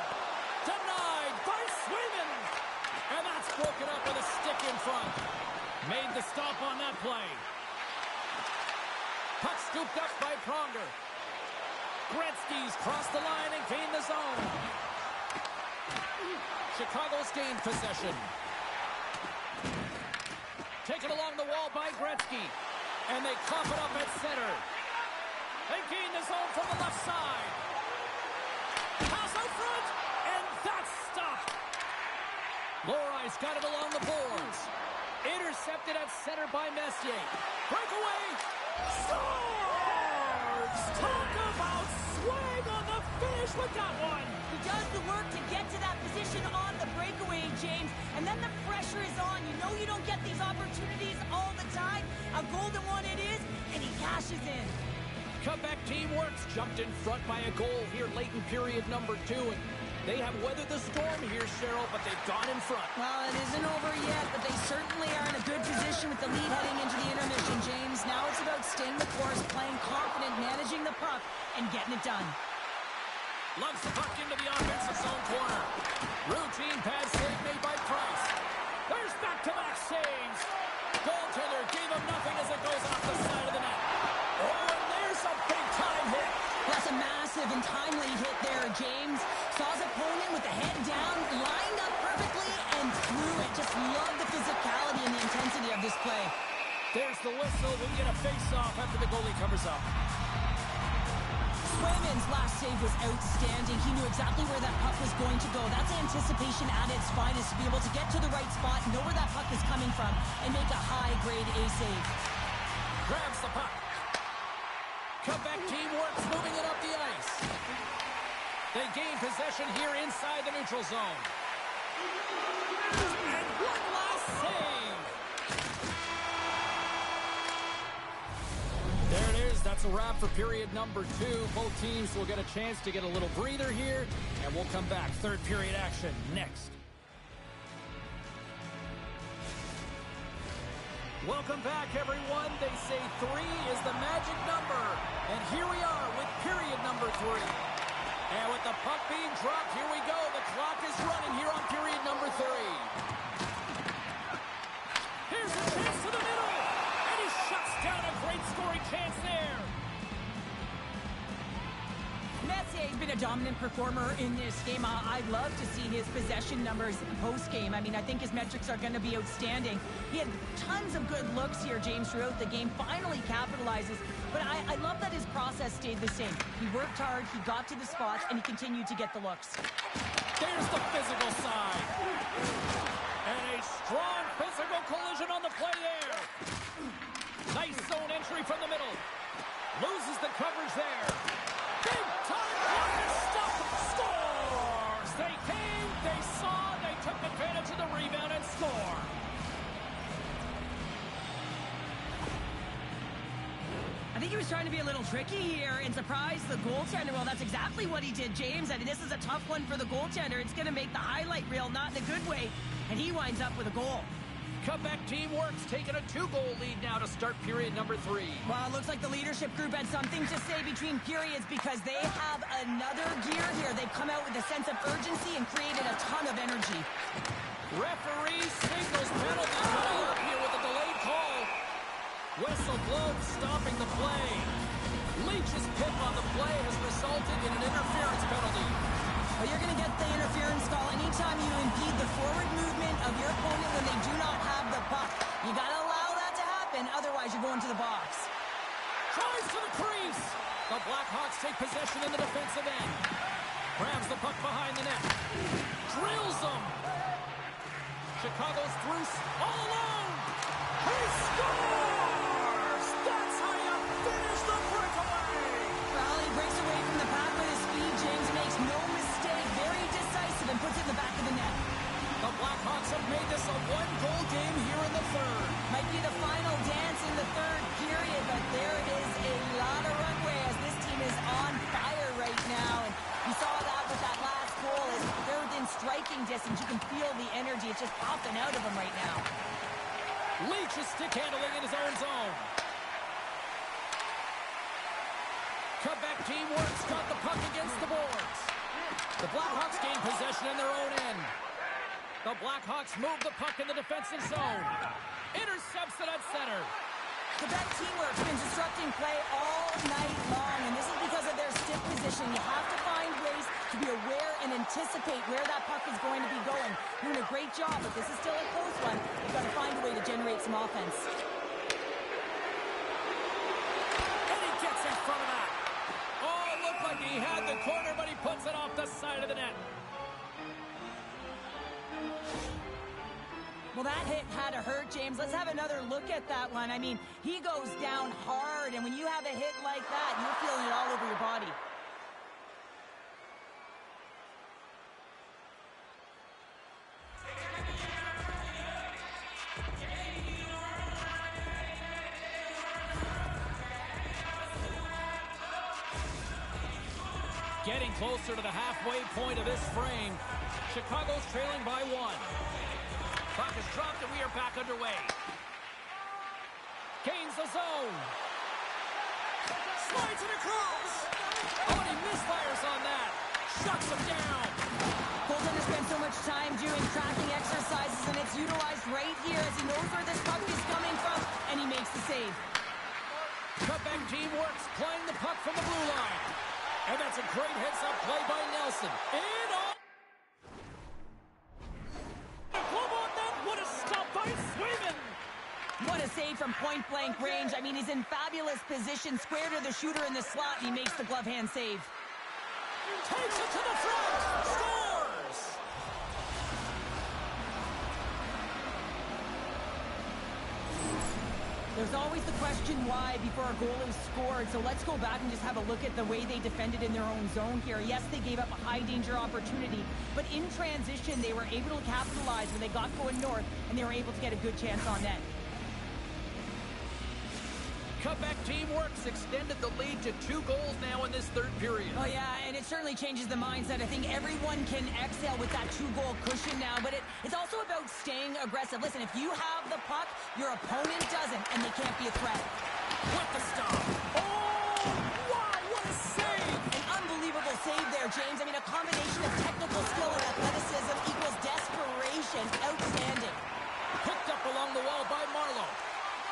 Denied by Swayman. And that's broken up with a stick in front. Made the stop on that play. Puck scooped up by Pronger. Gretzky's crossed the line and gained the zone. Chicago's gained possession. Taken along the wall by Gretzky. And they cough it up at center. They gain the zone from the left side. Pass out front. And that's stopped. Lorai's got it along the boards. Intercepted at center by Messier. Breakaway. Scores! Talk about swing on the finish with that one. He does the work to get to that position on the breakaway, James, and then the pressure is on. You know you don't get these opportunities all the time. A golden one it is, and he cashes in. Quebec team works. Jumped in front by a goal here late in period number 2. And they have weathered the storm here, Cheryl, but they've gone in front. Well, it isn't over yet, but they certainly are in a good position with the lead heading into the intermission, James. Now it's about staying the course, playing confident, managing the puck, and getting it done. Lugs the puck into the offensive zone corner. Routine pass save made by Price. There's back-to-back saves. Goaltender gave him nothing as it goes off the side of the net. Oh, and there's a big-time hit. That's a massive and timely hit there, James. Saw his opponent with the head down, lined up perfectly, and threw it. Just love the physicality and the intensity of this play. There's the whistle. We'll get a face-off after the goalie covers up. Swayman's last save was outstanding. He knew exactly where that puck was going to go. That's anticipation at its finest, to be able to get to the right spot, know where that puck is coming from, and make a high-grade A save. Grabs the puck. Quebec team works moving it up the ice. They gain possession here inside the neutral zone. And one last save. There it is. That's a wrap for period number 2. Both teams will get a chance to get a little breather here, and we'll come back. Third period action next. Welcome back, everyone. They say 3 is the magic number. And here we are with period number 3. And with the puck being dropped, here we go. The clock is running here on period number 3. Here's a chance to the middle. And he shuts down a great scoring chance there. Messier's been a dominant performer in this game. I'd love to see his possession numbers post-game. I mean, I think his metrics are going to be outstanding. He had tons of good looks here, James, throughout the game. Finally capitalizes. But I love that his process stayed the same. He worked hard, he got to the spots, and he continued to get the looks. There's the physical side. And a strong physical collision on the play there. Nice zone entry from the middle. Loses the coverage there. Big time block and stop. Scores! They came, they saw, they took advantage of the rebound and score. I think he was trying to be a little tricky here and surprise the goaltender. Well, that's exactly what he did, James. I mean, this is a tough one for the goaltender. It's going to make the highlight reel, not in a good way. And he winds up with a goal. Quebec team works, taking a 2-goal lead now to start period number 3. Well, it looks like the leadership group had something to say between periods because they have another gear here. They've come out with a sense of urgency and created a ton of energy. Referee signals penalty coming up here with a delayed call. Whistle blows, stopping the play. Leach's pip on the play has resulted in an interference penalty. Well, you're going to get the interference call anytime you impede the forward movement of your opponent when they do not have the puck. You got to allow that to happen, otherwise you're going to the box. Tries to the crease. The Blackhawks take possession in the defensive end. Grabs the the puck behind the net. Drills them. Chicago's through all alone. He scores! That's how you finish the breakaway. Well, he breaks away from the pack with his speed. James makes no mistake. Very decisive and puts it in the back of the net. The Blackhawks have made this a one-goal game here in the third. Might be the final dance in the third period, but there is a lot of runway as this team is on fire right now. And you saw that with that last goal. As they're within striking distance, you can feel the energy. It's just popping out of them right now. Leach is stick handling in his own zone. Quebec teamwork's got the puck against the boards. The Blackhawks gain possession in their own end. The Blackhawks move the puck in the defensive zone. Intercepts it at center. Quebec teamwork's been disrupting play all night long, and this is because of their stiff position. You have to find ways to be aware and anticipate where that puck is going to be going. Doing a great job, but this is still a close one. You've got to find a way to generate some offense. And he gets in front of that. Oh, it looked like he had the corner, but he puts it off the side of the net. Well, that hit had to hurt, James. Let's have another look at that one. I mean, he goes down hard, and when you have a hit like that, you're feeling it all over your body. Getting closer to the halfway point of this frame. Chicago's trailing by 1. Puck is dropped and we are back underway. Gains the zone. Slides it across. Oh, and he misfires on that. Shuts him down. Goaltender spends so much time doing tracking exercises, and it's utilized right here as he knows where this puck is coming from, and he makes the save. Quebec teamwork's playing the puck from the blue line. And that's a great heads-up play by Nelson. In on. What a stop by Swayman! What a save from point-blank range. I mean, he's in fabulous position, square to the shooter in the slot, and he makes the glove hand save. Takes it to the front! Scores! There's always the question why before a goal is scored, so let's go back and just have a look at the way they defended in their own zone here. Yes, they gave up a high-danger opportunity, but in transition, they were able to capitalize when they got going north, and they were able to get a good chance on net. Quebec teamwork's extended the lead to 2 goals now in this third period. Oh, yeah, and it certainly changes the mindset. I think everyone can exhale with that 2-goal cushion now, but it's also about staying aggressive. Listen, if you have the puck, your opponent doesn't, and they can't be a threat. With the stop. Oh, wow, what a save! An unbelievable save there, James. I mean, a combination of technical skill and athleticism equals desperation. Outstanding. Picked up along the wall by Marlowe.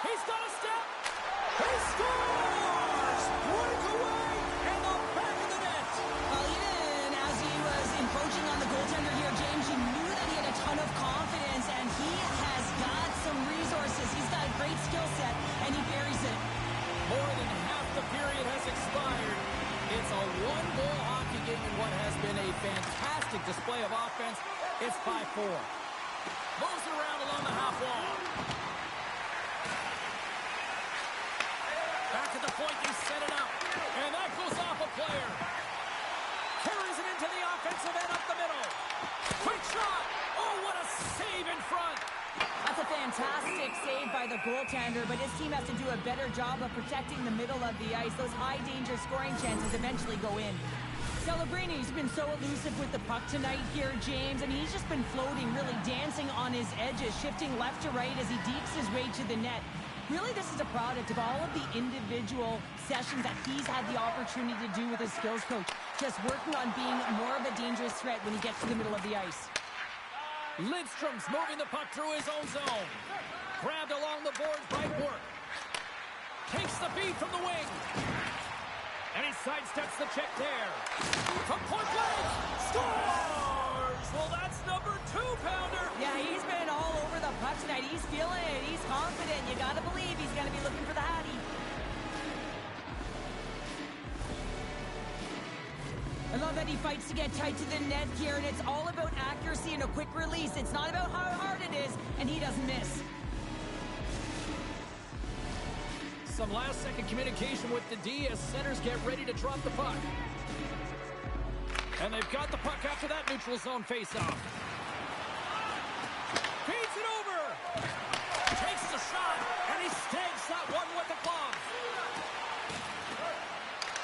He's got a step. He scores! Breakaway in the back of the net. Well, even as he was encroaching on the goaltender here, James, you knew that he had a ton of confidence, and he has got some resources. He's got a great skill set, and he buries it. More than half the period has expired. It's a 1-goal hockey game in what has been a fantastic display of offense. It's 5-4. Moves it around along the half wall. Back at the point, they set it up. And that goes off a player. Carries it into the offensive end up the middle. Quick shot. Oh, what a save in front. That's a fantastic save by the goaltender, but his team has to do a better job of protecting the middle of the ice. Those high-danger scoring chances eventually go in. Celebrini, he's been so elusive with the puck tonight here, James. I mean, he's just been floating, really dancing on his edges, shifting left to right as he deeps his way to the net. Really, this is a product of all of the individual sessions that he's had the opportunity to do with his skills coach. Just working on being more of a dangerous threat when he gets to the middle of the ice. Lidstrom's moving the puck through his own zone. Grabbed along the boards by Work. Takes the feed from the wing. And he sidesteps the check there. From point blank. Scores! Well, that's number 2-pounder. Yeah, he's been all over the puck tonight. He's feeling it. He's confident. You got to believe he's going to be looking for the Hattie. I love that he He fights to get tight to the net here, and it's all about accuracy and a quick release. It's not about how hard it is, and he doesn't miss. Some last-second communication with the D as centers get ready to drop the puck. And they've got the puck after that neutral zone face-off. Feeds it over. Takes the shot, and he snags that one with the glove.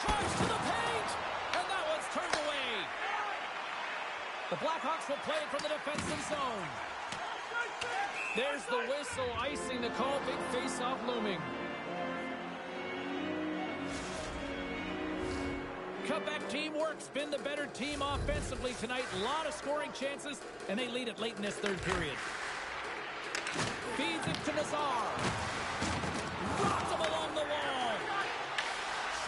Drives to the paint, and that one's turned away. The Blackhawks will play it from the defensive zone. There's the whistle, icing the call. Big face-off looming. Quebec teamwork's been the better team offensively tonight. A lot of scoring chances, and they lead it late in this third period. Feeds it to Nazar. Rocks him along the wall.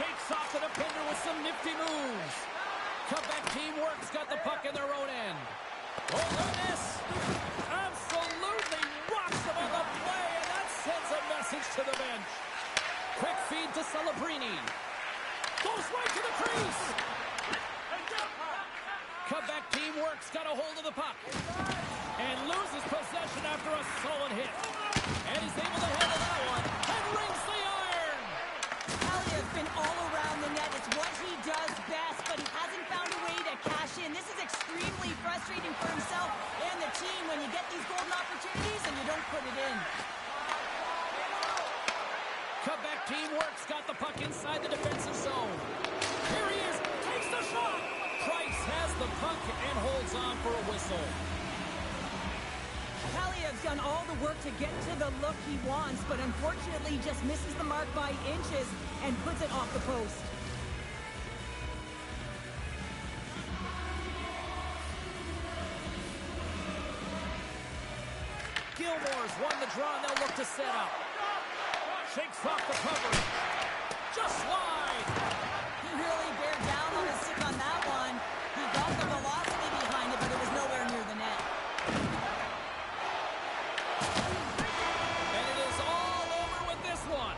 Shakes off the defender with some nifty moves. Quebec teamwork's got the puck in their own end. Holderness absolutely rocks him on the play, and that sends a message to the bench. Quick feed to Celebrini. Goes right to the crease. Quebec teamwork's got a hold of the puck. And loses possession after a solid hit. And he's able to handle that one. And rings the iron. Hallia's been all around the net. It's what he does best, but he hasn't found a way to cash in. This is extremely frustrating for himself and the team when you get these golden opportunities and you don't put it in. Quebec teamwork's got the puck inside the defensive zone. Here he is, takes the shot. Price has the puck and holds on for a whistle. Hallia's done all the work to get to the look he wants, but unfortunately just misses the mark by inches and puts it off the post. Gilmore's won the draw, and they'll look to set up. Shakes off the coverage. Just wide. He really bared down on his stick on that one. He got the velocity behind it, but it was nowhere near the net. And it is all over with this one.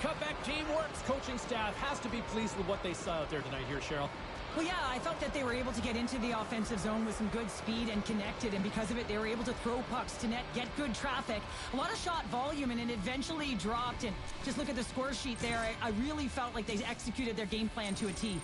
Quebec teamwork's coaching staff has to be pleased with what they saw out there tonight here, Cheryl. Well, yeah, I thought that they were able to get into the offensive zone with some good speed and connected, and because of it, they were able to throw pucks to net, get good traffic, a lot of shot volume, and it eventually dropped. And just look at the score sheet there. I really felt like they executed their game plan to a T.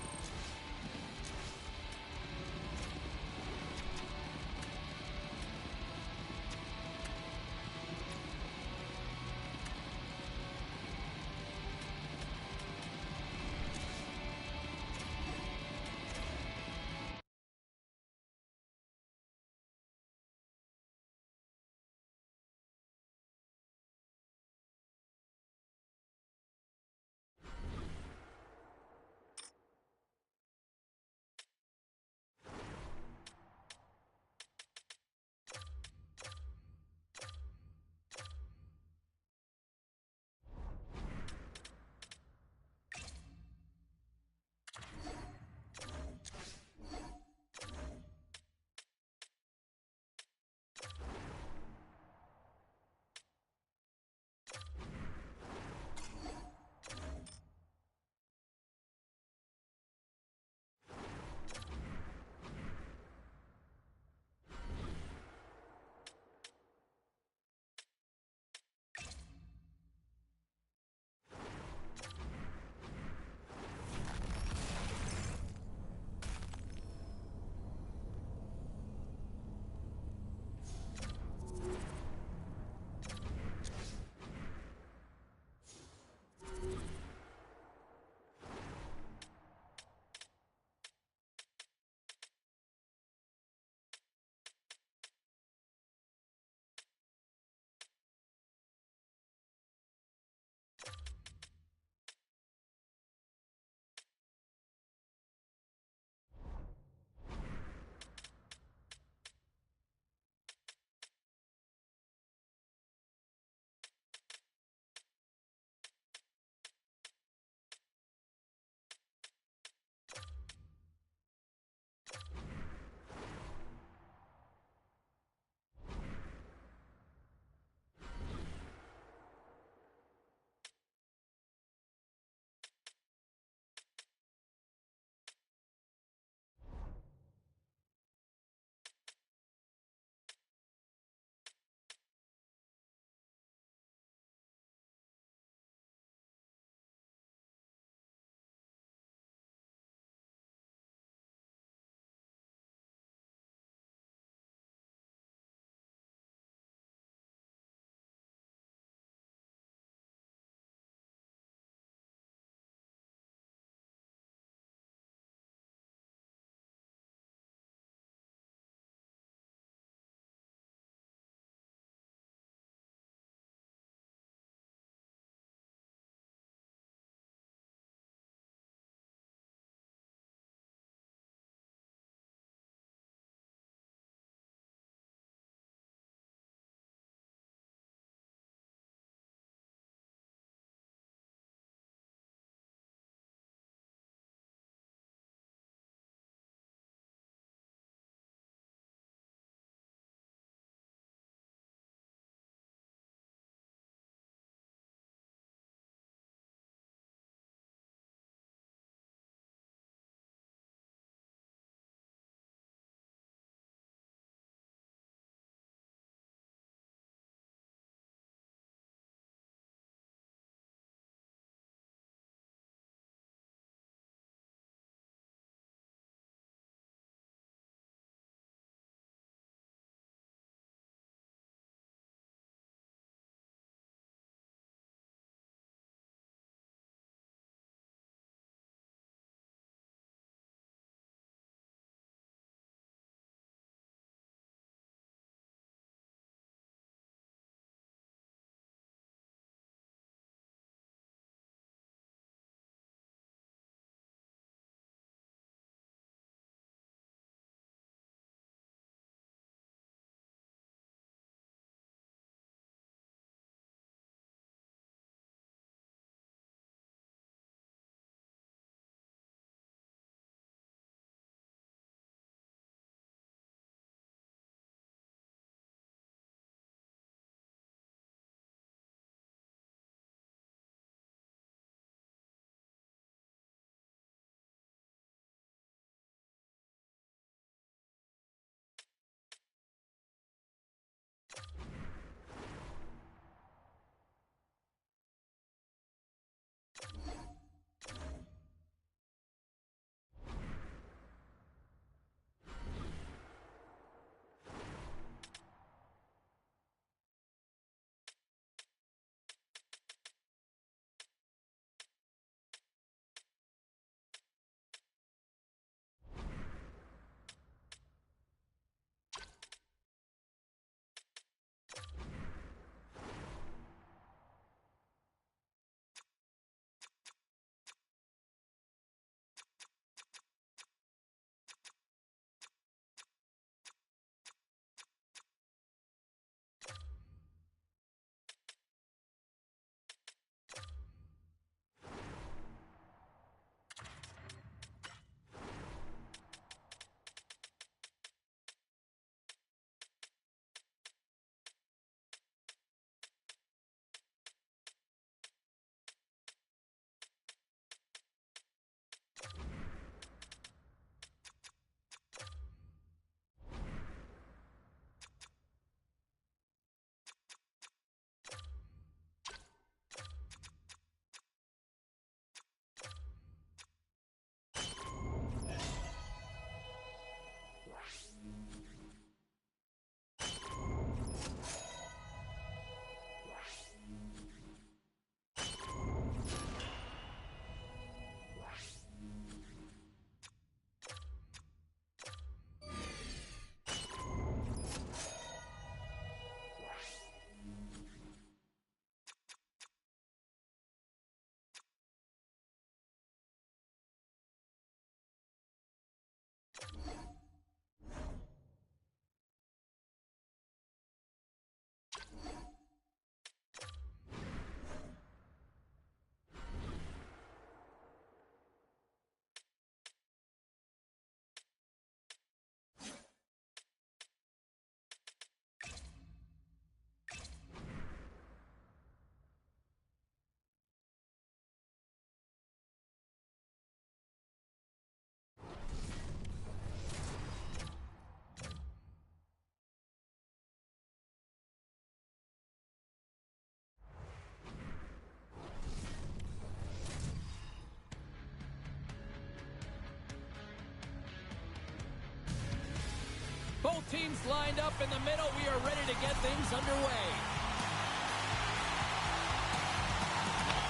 Both teams lined up in the middle. We are ready to get things underway.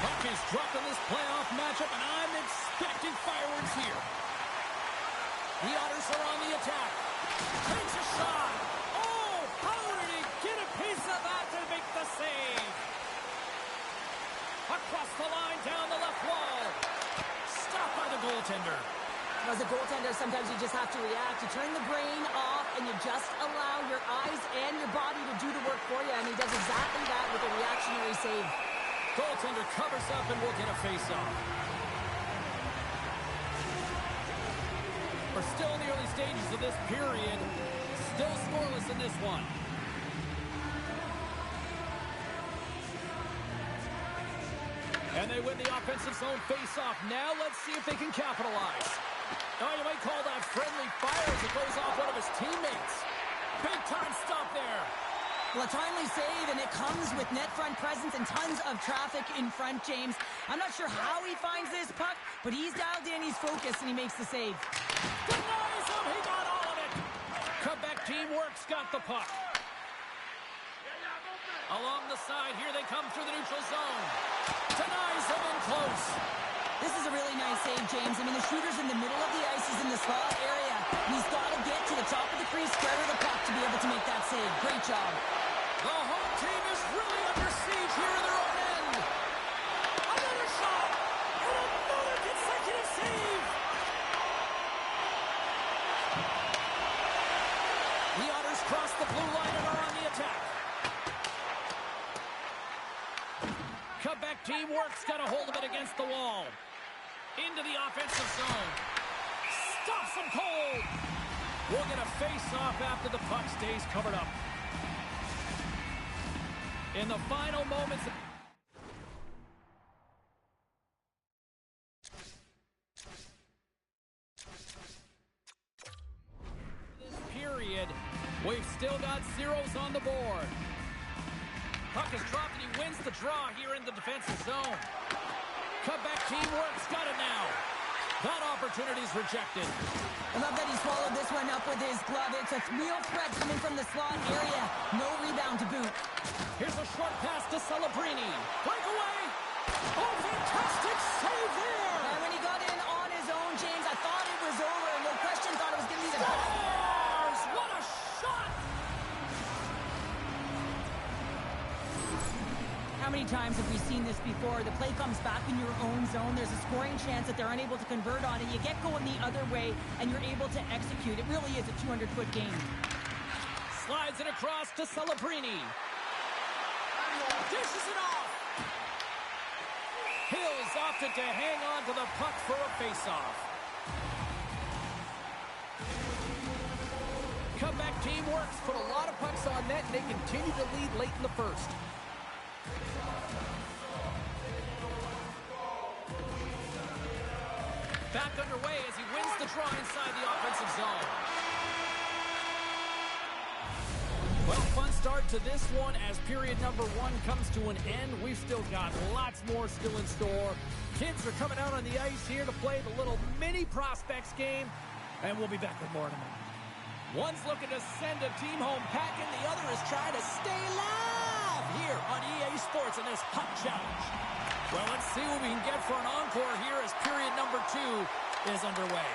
Puck is dropped in this playoff matchup, and I'm expecting fireworks here. The Otters are on the attack. Takes a shot. Oh, how did he get a piece of that to make the save? Across the line, down the left wall. Stopped by the goaltender. As a goaltender, sometimes you just have to react. You turn the brain off, and you just allow your eyes and your body to do the work for you, and he does exactly that with a reactionary save. Goaltender covers up, and we'll get a face-off. We're still in the early stages of this period. Still scoreless in this one. And they win the offensive zone face-off. Now let's see if they can capitalize. Oh, you might call that friendly fire as it goes off one of his teammates. Big-time stop there. Well, a timely save, and it comes with net front presence and tons of traffic in front, James. I'm not sure how he finds this puck, but he's dialed in, he's focused, and he makes the save. Denies him, he got all of it. Quebec teamwork's got the puck. Along the side, here they come through the neutral zone. Denies him in close. This is a really nice save, James. I mean, the shooter's in the middle of the ice. He's in the slot area. He's got to get to the top of the crease, square the puck to be able to make that save. Great job. The home team is really under siege here in their own end. Another shot. And another consecutive save. The Otters cross the blue line and are on the attack. Quebec teamwork's got a hold of it against the wall. Into the offensive zone. Stops him cold. We'll get a face-off after the puck stays covered up. In the final moments of this period, we've still got zeros on the board. Puck is dropped and he wins the draw here in the defensive zone. Quebec teamwork's got it now. That opportunity's rejected. I love that he swallowed this one up with his glove. It's a real threat coming from the slot area. No rebound to boot. Here's a short pass to Celebrini. Breakaway. Oh, fantastic save there. And when he got in on his own, James, I thought it was over. No question, thought it was going to be the Scores! What a shot! How many times have we seen this before? The play comes back in your own zone. There's a scoring chance that they're unable to convert on it. You get going the other way, and you're able to execute. It really is a 200-foot game. Slides it across to Celebrini. Dishes it off. Hills opted to hang on to the puck for a face-off. Quebec teamwork's put a lot of pucks on net, and they continue to lead late in the first. Back underway as he wins the draw inside the offensive zone. Well, fun start to this one as period number one comes to an end. We've still got lots more still in store. Kids are coming out on the ice here to play the little mini prospects game, and we'll be back with more in a moment. One's looking to send a team home packing, the other is trying to stay alive here on EA Sports in this Hut Challenge. Well, let's see what we can get for an encore here as period number two is underway.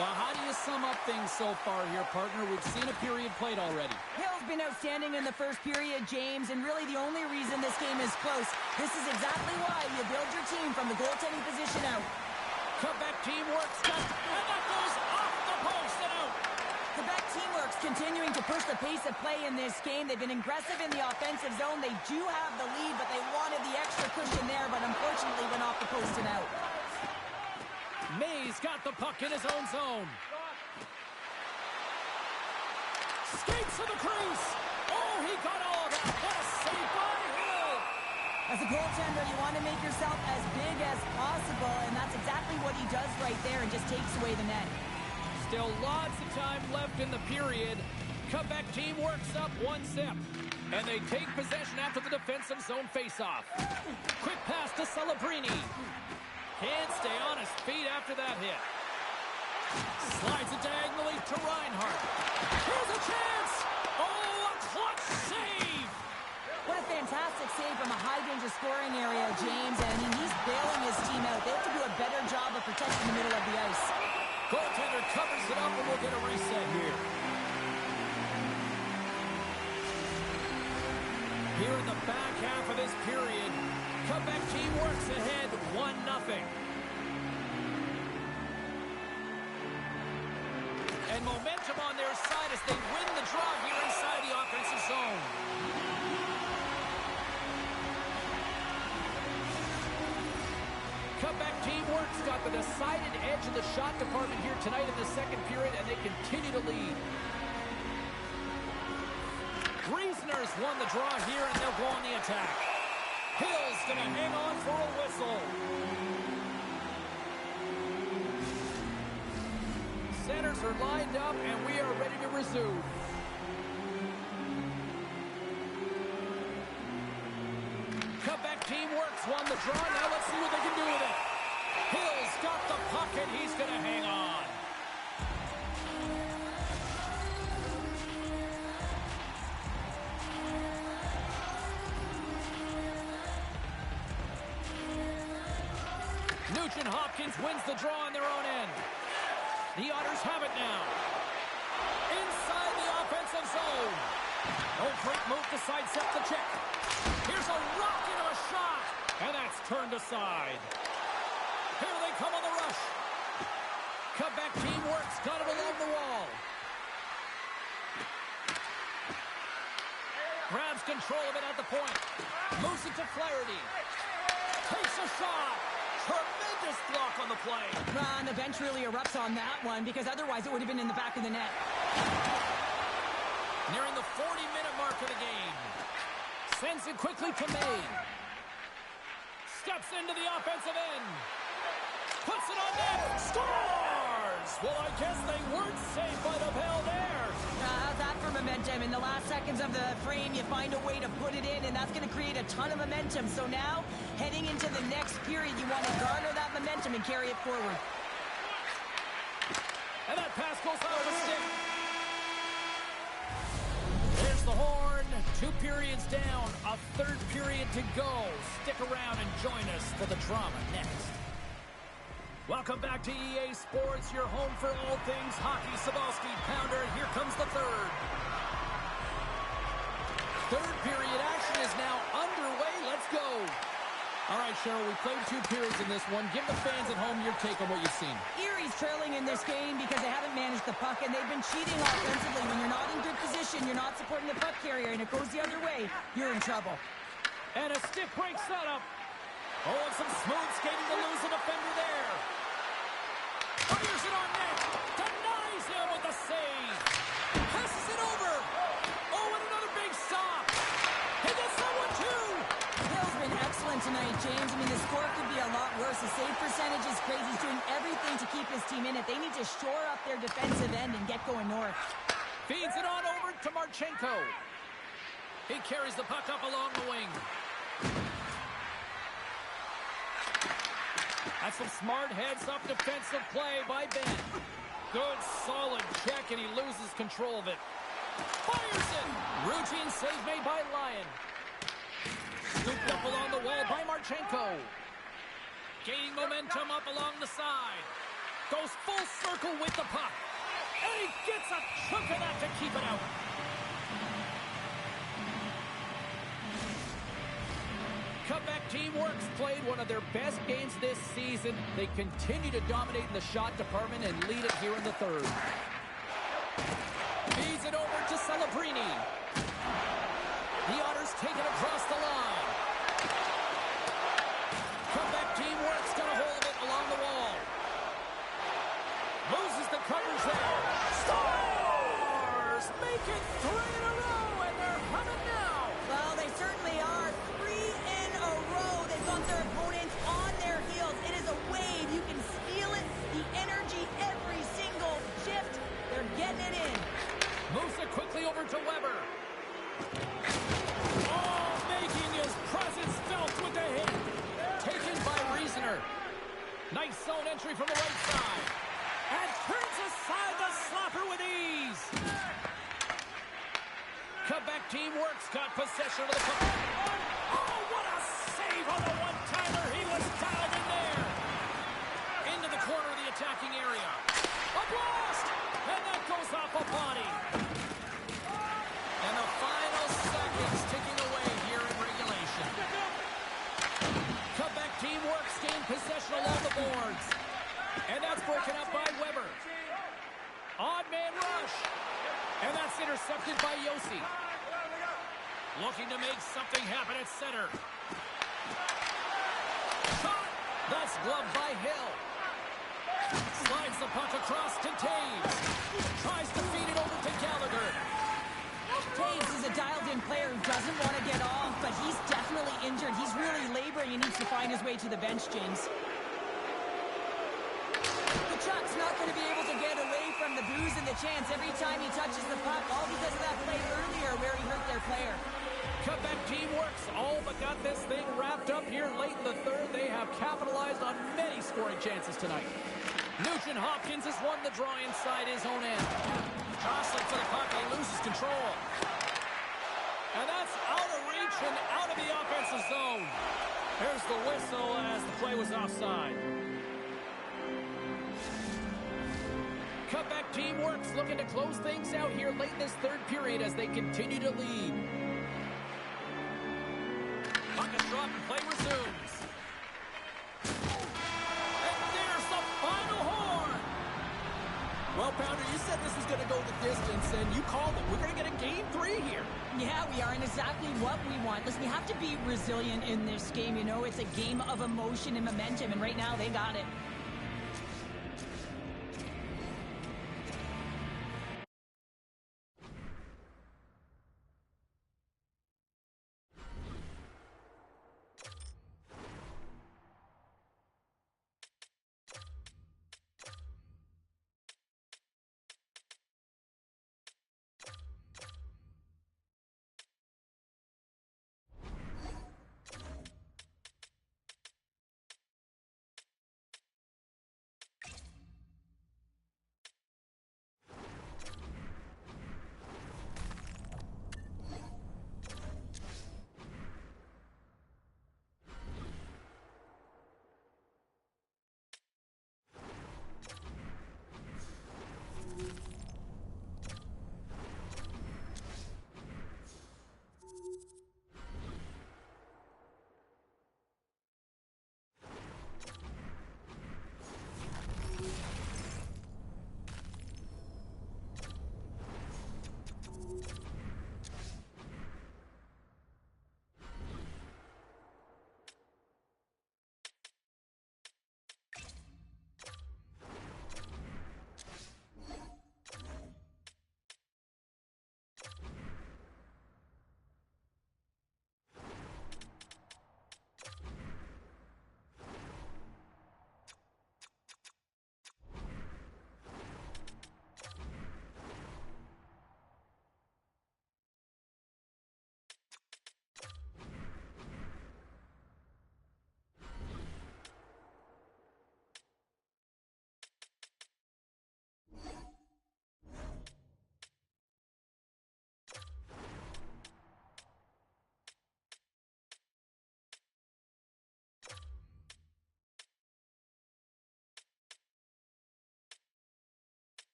Well, how do you sum up things so far here, partner? We've seen a period played already. Hill's been outstanding in the first period, James, and really the only reason this game is close. This is exactly why you build your team from the goaltending position out. Quebec teamwork's got, and that goes off the post and out. Quebec teamwork's continuing to push the pace of play in this game. They've been aggressive in the offensive zone. They do have the lead, but they wanted the extra cushion there, but unfortunately went off the post and out. May's got the puck in his own zone. Skates to the crease. Oh, he got all of that. What a save by Hill. As a goaltender, you want to make yourself as big as possible, and that's exactly what he does right there and just takes away the net. Still lots of time left in the period. Quebec team works up one zip. And they take possession after the defensive zone faceoff. Quick pass to Celebrini. Can't stay on his feet after that hit. Slides it diagonally to Reinhart. Here's a Here in the back half of this period, Quebec team works ahead 1-0. And momentum on their side as they win the draw here inside the offensive zone. Quebec teamwork's got the decided edge in the shot department here tonight in the second period, and they continue to lead. Reasoners won the draw here, and they'll go on the attack. Hill's going to hang on for a whistle. Centers are lined up, and we are ready to resume. Quebec teamwork's won the draw. Now let's see what they can do with it. Hill's got the puck, and he's going to hang on. Nugent-Hopkins wins the draw on their own end. The Otters have it now. Inside the offensive zone. Oh, great move to sidestep the check. Here's a rocket of a shot. And that's turned aside. Here they come on the rush. Quebec teamwork's got it along the wall. Grabs control of it at the point. Moves it to Flaherty. Takes a shot. Tremendous block on the play. And the bench really erupts on that one because otherwise it would have been in the back of the net. Nearing the 40-minute mark of the game. Sends it quickly to May. Steps into the offensive end. Puts it on net. Scores! Well, I guess they weren't safe by the bell there. How's that for momentum? In the last seconds of the frame, you find a way to put it in, and that's going to create a ton of momentum. So now, heading into the next period, you want to garner that momentum and carry it forward. And that pass goes out of the stick. There's the horn. 2 periods down. A third period to go. Stick around and join us for the drama next. Welcome back to EA Sports, your home for all things hockey. Sabalski, Pounder, here comes the third. Third period action is now underway. Let's go. All right, Cheryl, we played 2 periods in this one. Give the fans at home your take on what you've seen. Erie's trailing in this game because they haven't managed the puck, and they've been cheating offensively. When you're not in good position, you're not supporting the puck carrier, and it goes the other way, you're in trouble. And a stick break setup. Oh, and some smooth skating to lose a defender there. Fires it on net. Denies him with the save. Passes it over. Oh, and another big stop. He gets that one too. Hill's been excellent tonight, James. I mean, the score could be a lot worse. The save percentage is crazy. He's doing everything to keep his team in it. They need to shore up their defensive end and get going north. Feeds it on over to Marchenko. He carries the puck up along the wing. That's some smart heads-up defensive play by Ben. Good, solid check, and he loses control of it. Fires it! Routine save made by Lyon. Scooped up along the wall by Marchenko. Gaining momentum up along the side. Goes full circle with the puck. And he gets a chunk of that to keep it out. Quebec teamwork's played one of their best games this season. They continue to dominate in the shot department and lead it here in the third. Feeds it over to Celebrini. The Otters take it across the line. Quebec teamwork's got a hold of it along the wall. Loses the coverage there. Stars! Make it 3 in a row, and they're humming now. Well, they certainly are. 3 in a row. They've got their opponents on their heels. It is a wave. You can feel it. The energy every single shift. They're getting it in. Moves it quickly over to Weber. Oh, making his presence felt with the hit. Taken by Reasoner. Nice zone entry from the right side. And turns aside the slapper with ease. Quebec teamwork's got possession of the puck. Oh, what a save on the one-timer. He was dialed in there. Into the corner of the attacking area. A blast! And that goes off a body. And the final seconds ticking away here And that's intercepted by Yossi. Looking to make something happen at center. Shot! That's gloved by Hill. Slides the puck across to Taves. Tries to feed it over to Gallagher. Taves is a dialed-in player who doesn't want to get off, but he's definitely injured. He's really laboring and needs to find his way to the bench, James. The Chuck's not going to be able to get away from the booze and the chance every time he touches the puck, all because of that play earlier where he hurt their player. Quebec team works all but got this thing wrapped up here late in the third. They have capitalized on many scoring chances tonight. Nugent Hopkins has won the draw inside his own end. Jostling for the puck, he loses control. And that's out of reach and out of the offensive zone. Here's the whistle as the play was offside. Quebec team works, looking to close things out here late in this third period as they continue to lead. Puck is dropped and play resumes. And there's the final horn. Well, Pounder, you said this was going to go the distance, and you called it. We're going to get a game 3 here. Yeah, we are, and exactly what we want. Listen, we have to be resilient in this game. You know, it's a game of emotion and momentum, and right now they got it.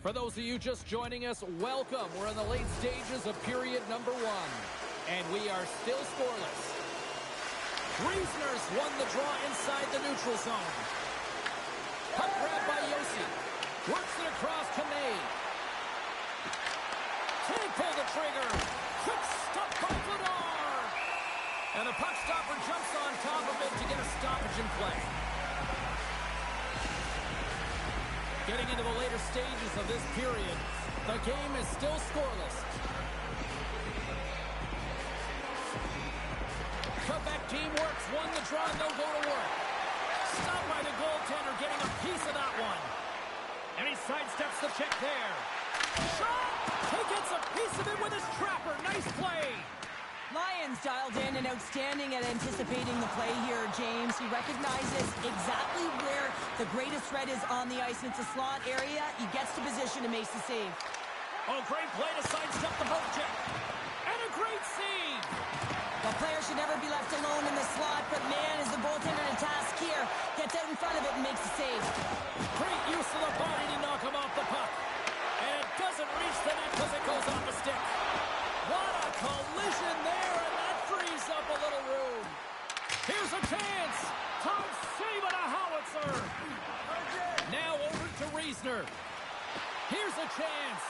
For those of you just joining us, welcome. We're in the late stages of period number 1, and we are still scoreless. Reisner's won the draw inside the neutral zone. Puck grab by Yossi. Works it across to May. Can't pull the trigger. Quick stop by Vladar. And the puck stopper jumps on top of it to get a stoppage in play. Getting into the later stages of this period, the game is still scoreless. Quebec team works, won the draw, they'll go to work. Stopped by the goaltender, getting a piece of that one. And he sidesteps the check there. Shot! He gets a piece of it with his trapper. Nice play. Lions dialed in and outstanding at anticipating the play here, James. He recognizes exactly where the greatest threat is on the ice. It's a slot area. He gets to position and makes the save. Oh, great play to sidestep the poke check. And a great save. The player should never be left alone in the slot, but man, is the goaltender to task here. Gets out in front of it and makes the save. Great use of the body to knock him off the puck. And it doesn't reach the net because it goes off the stick. What a collision there, and that frees up a little room. Here's a chance. Todd saving a howitzer. Now over to Reisner. Here's a chance.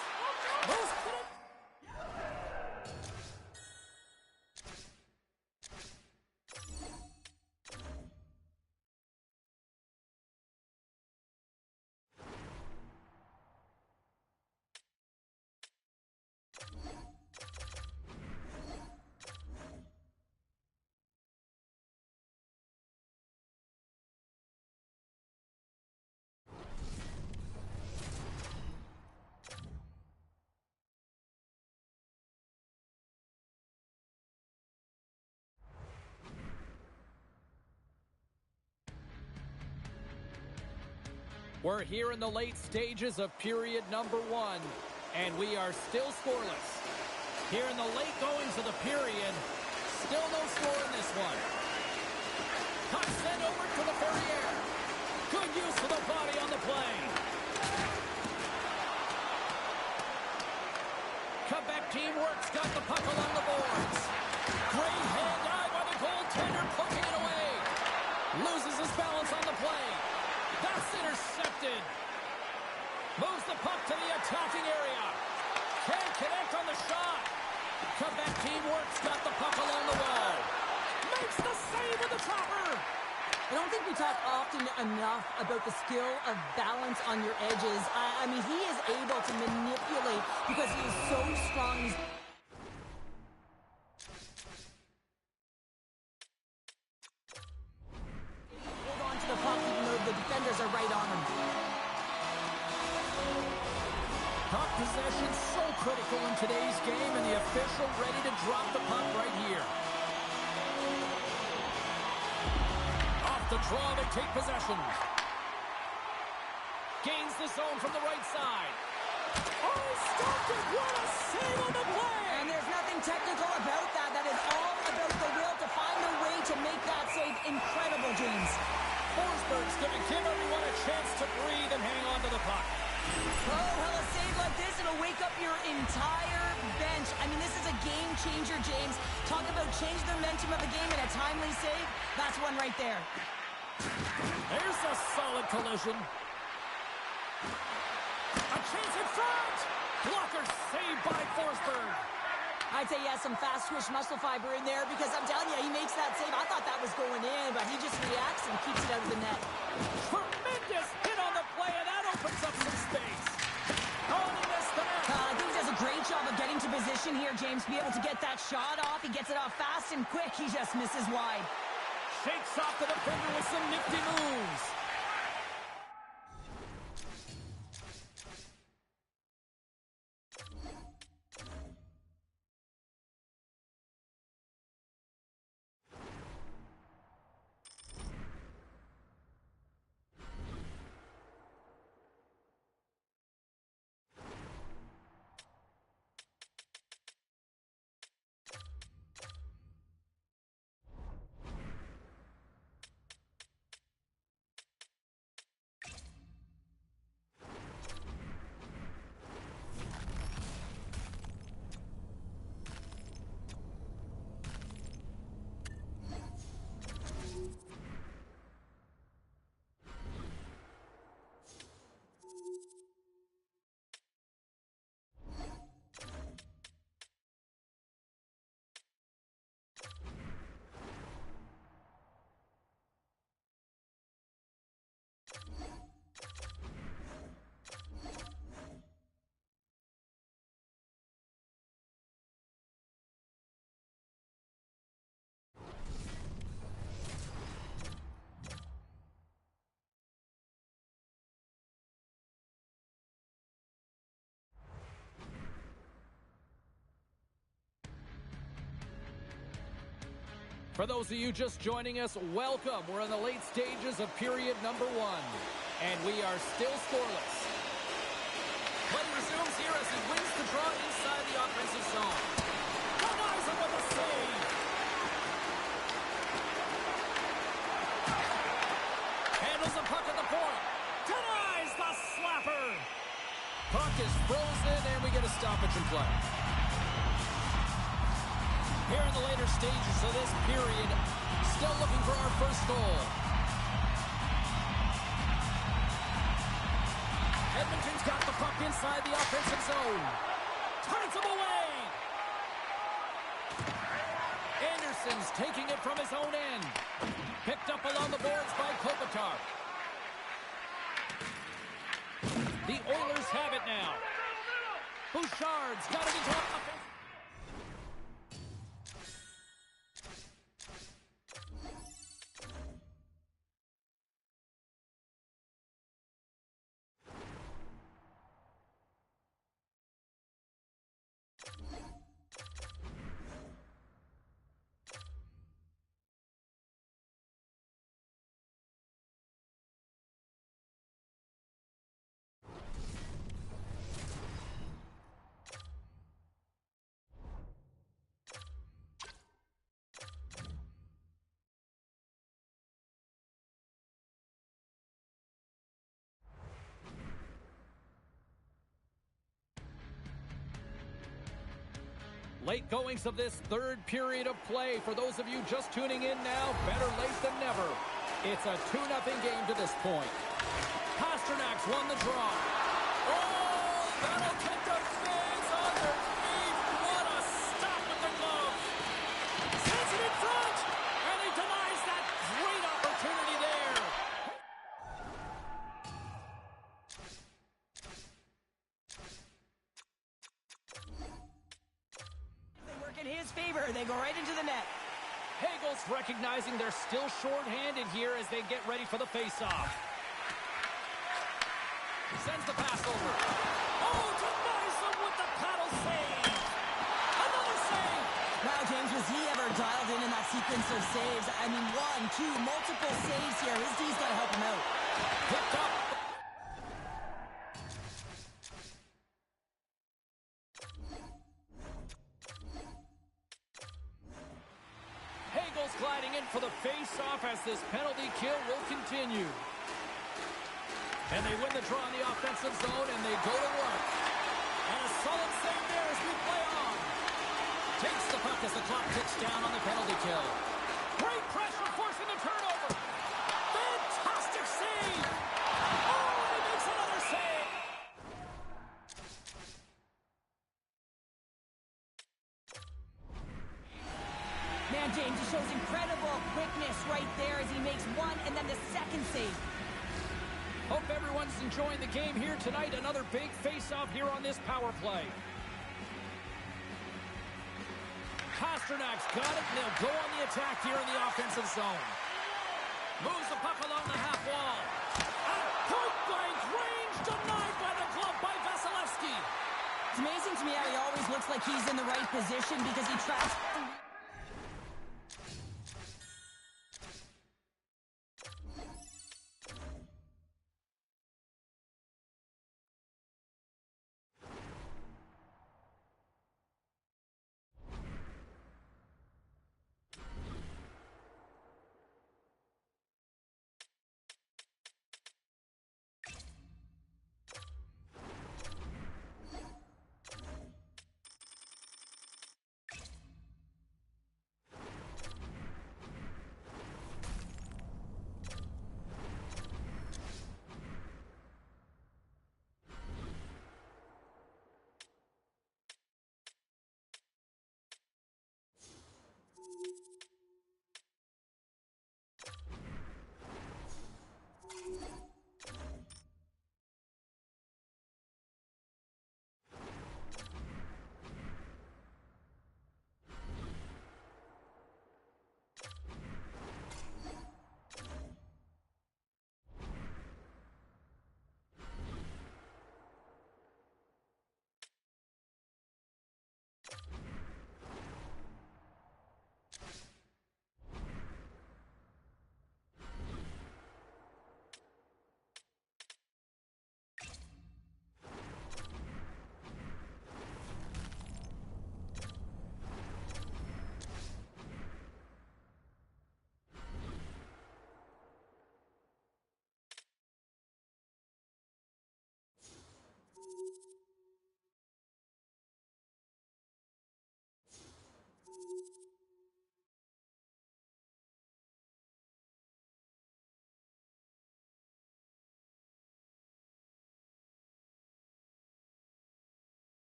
We're here in the late stages of period number 1, and we are still scoreless. Here in the late goings of the period, still no score in this one. Puck sent over to the Ferrier. Good use of the body on the play. Quebec team works, got the puck along the boards. Great hand eye by the goaltender, poking it away. Loses his balance on the play. That's intercepted. Moves the puck to the attacking area. Can't connect on the shot. Quebec team works, got the puck along the wall. Makes the save with the chopper. I don't think we talk often enough about the skill of balance on your edges. I mean, he is able to manipulate because he is so strong. Hold on to the puck even though the defenders are right on him. Puck possession so critical in today's game, and the official ready to drop the puck right here. Off the draw, they take possession. Gains the zone from the right side. Oh, stopped it! What a save on the play! And there's nothing technical about that. That is all about the will to find a way to make that save incredible, James. Forsberg's going to give everyone a chance to breathe and hang on to the puck. Oh, well, a save like this, it'll wake up your entire bench. I mean, this is a game changer, James. Talk about changing the momentum of the game in a timely save. That's one right there. There's a solid collision. A chance in front. Blocker saved by Forsberg. I'd say he has some fast-twitch muscle fiber in there because I'm telling you, he makes that save. I thought that was going in, but he just reacts and keeps it out of the net. Tremendous hit on the play, and that opens up some space. Oh, and he missed the net. I think he does a great job of getting to position here, James. Be able to get that shot off. He gets it off fast and quick. He just misses wide. Shakes off the defender with some nifty moves. For those of you just joining us, welcome. We're in the late stages of period number 1, and we are still scoreless. Play resumes here as he wins the draw inside the offensive zone. Denies him with a save. Handles the puck at the point. Denies the slapper. Puck is frozen, and we get a stoppage in play. Here in the later stages of this period, still looking for our first goal. Edmonton's got the puck inside the offensive zone. Turns him away. Anderson's taking it from his own end. Picked up along the boards by Kopitar. The Oilers have it now. Bouchard's got it into offense. Late goings of this third period of play. For those of you just tuning in now, better late than never. It's a 2-0 game to this point. Pasternak's won the draw. Oh, that'll get the fans on their feet. What a stop with the glove. Sends it in front, and he denies that great opportunity there. In his favor, they go right into the net. Hagel's recognizing they're still short-handed here as they get ready for the face-off. Sends the pass over. Oh, denies him with the paddle save. Another save. Wow, James, was he ever dialed in that sequence of saves? I mean, 1, 2, multiple saves here. His D's got to help him out. Picked up. Gliding in for the face-off as this penalty kill will continue. And they win the draw in the offensive zone, and they go to work. And a solid save there as we play on. Takes the puck as the clock ticks down on the penalty kill. Great pressure forcing the turnover. Fantastic save. Oh, he makes another save. Man, James, he shows incredible quickness right there as he makes one and then the second save. Hope everyone's enjoying the game here tonight. Another big face-off here on this power play. Pasternak's got it, and they'll go on the attack here in the offensive zone. Moves the puck along the half wall. At point-blank range, denied by the glove by Vasilevsky. It's amazing to me how he always looks like he's in the right position because he tracks...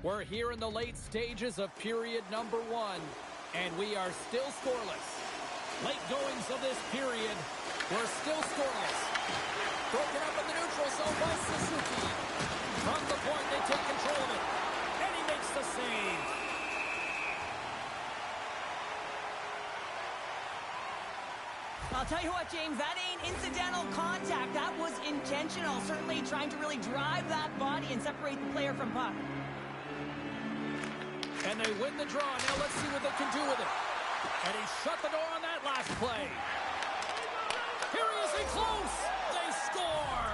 We're here in the late stages of period number 1, and we are still scoreless. Late goings of this period, we're still scoreless. Broken up in the neutral zone by Suzuki. From the point, they take control of it. And he makes the save. I'll tell you what, James, that ain't incidental contact. That was intentional. Certainly trying to really drive that body and separate the player from puck. And they win the draw. Now let's see what they can do with it. And he shut the door on that last play. Here he is in close. They score.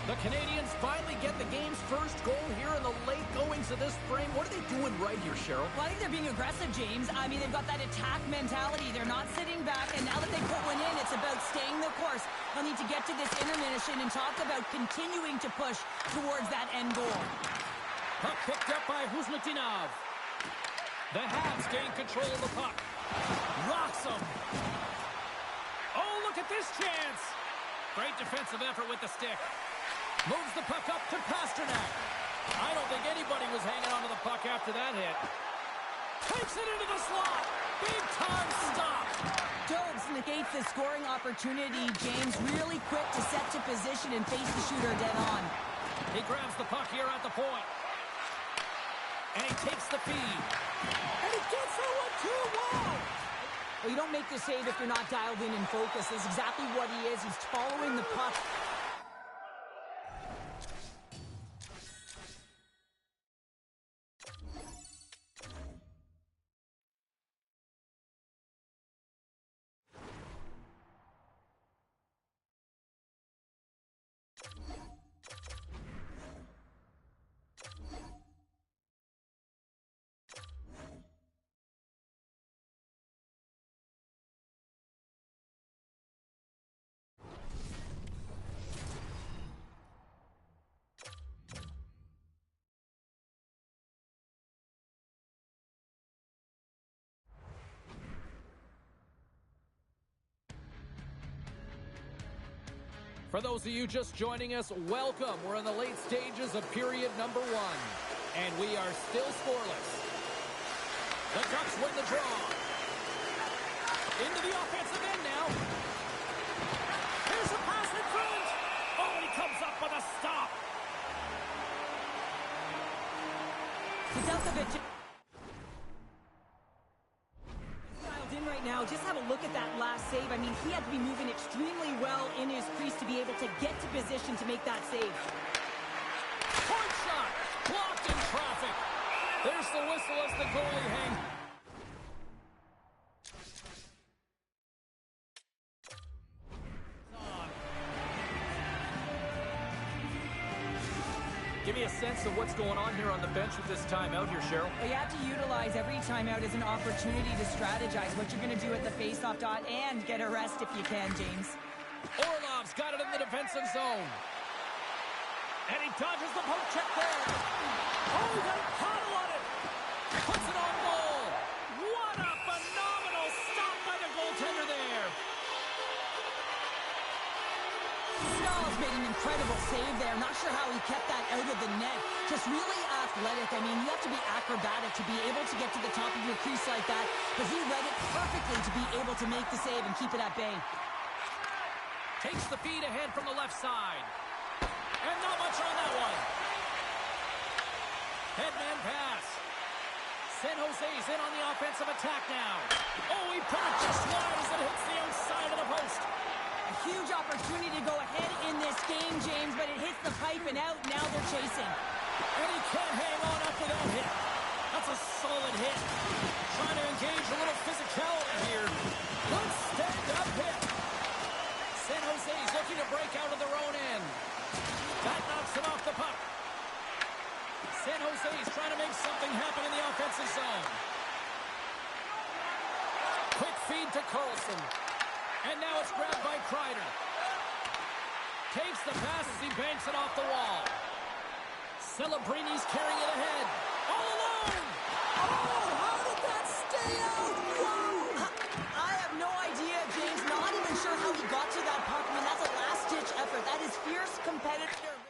The Canadians finally get the game's first goal here in the late goings of this frame. What are they doing right here, Cheryl? Well, I think they're being aggressive, James. I mean, they've got that attack mentality. They're not sitting back, and now that they put one in, it's about staying the course. They'll need to get to this intermission and talk about continuing to push towards that end goal. Puck picked up by Nh26. The Habs gain control of the puck. Rocks him. Oh, look at this chance. Great defensive effort with the stick. Moves the puck up to Pasternak. I don't think anybody was hanging onto the puck after that hit. Takes it into the slot. Big time stop. Dobes negates the scoring opportunity. James really quick to set to position and face the shooter dead on. He grabs the puck here at the point. And he takes the feed. And he gets that one too. Wow. Well, you don't make the save if you're not dialed in and focused. That's exactly what he is. He's following the puck. For those of you just joining us, welcome. We're in the late stages of period number 1, and we are still scoreless. The Ducks win the draw. Into the offensive end now. Here's a pass in front. Oh, and he comes up with a stop. Right now, just have a look at that last save. I mean, he had to be moving extremely well in his crease to be able to get to position to make that save. Point shot, blocked in traffic. There's the whistle as the goalie hangs. Give me a sense of what's going on here on the bench with this timeout here, Cheryl. Well, you have to utilize every timeout as an opportunity to strategize what you're going to do at the faceoff dot and get a rest if you can, James. Orlov's got it in the defensive zone. And he dodges the poke check there. Oh, he got a paddle on it. Puts it on goal. What a phenomenal stop by the goaltender there. Stahl's made an incredible save there. Not sure how he kept that out of the net. Just really athletic. I mean, you have to be acrobatic to be able to get to the top of your crease like that. But he read it perfectly to be able to make the save and keep it at bay. Takes the feed ahead from the left side. And not much on that one. Headman pass. San Jose's in on the offensive attack now. Oh, he put it just wide as it hits the outside of the post. A huge opportunity to go ahead in this game, James, but it hits the pipe and out. Now they're chasing. And he can't hang on after that hit. That's a solid hit. Trying to engage a little physicality here. Good stand-up hit. San Jose's looking to break out of their own end. That knocks him off the puck. San Jose's trying to make something happen in the offensive zone. Quick feed to Carlson. And now it's grabbed by Kreider. Takes the pass as he banks it off the wall. Celebrini's carrying it ahead. All alone! Oh, how did that stay out? Wow! I have no idea, James. Not even sure how he got to that puck. I mean, that's a last-ditch effort effort. That is fierce competitor.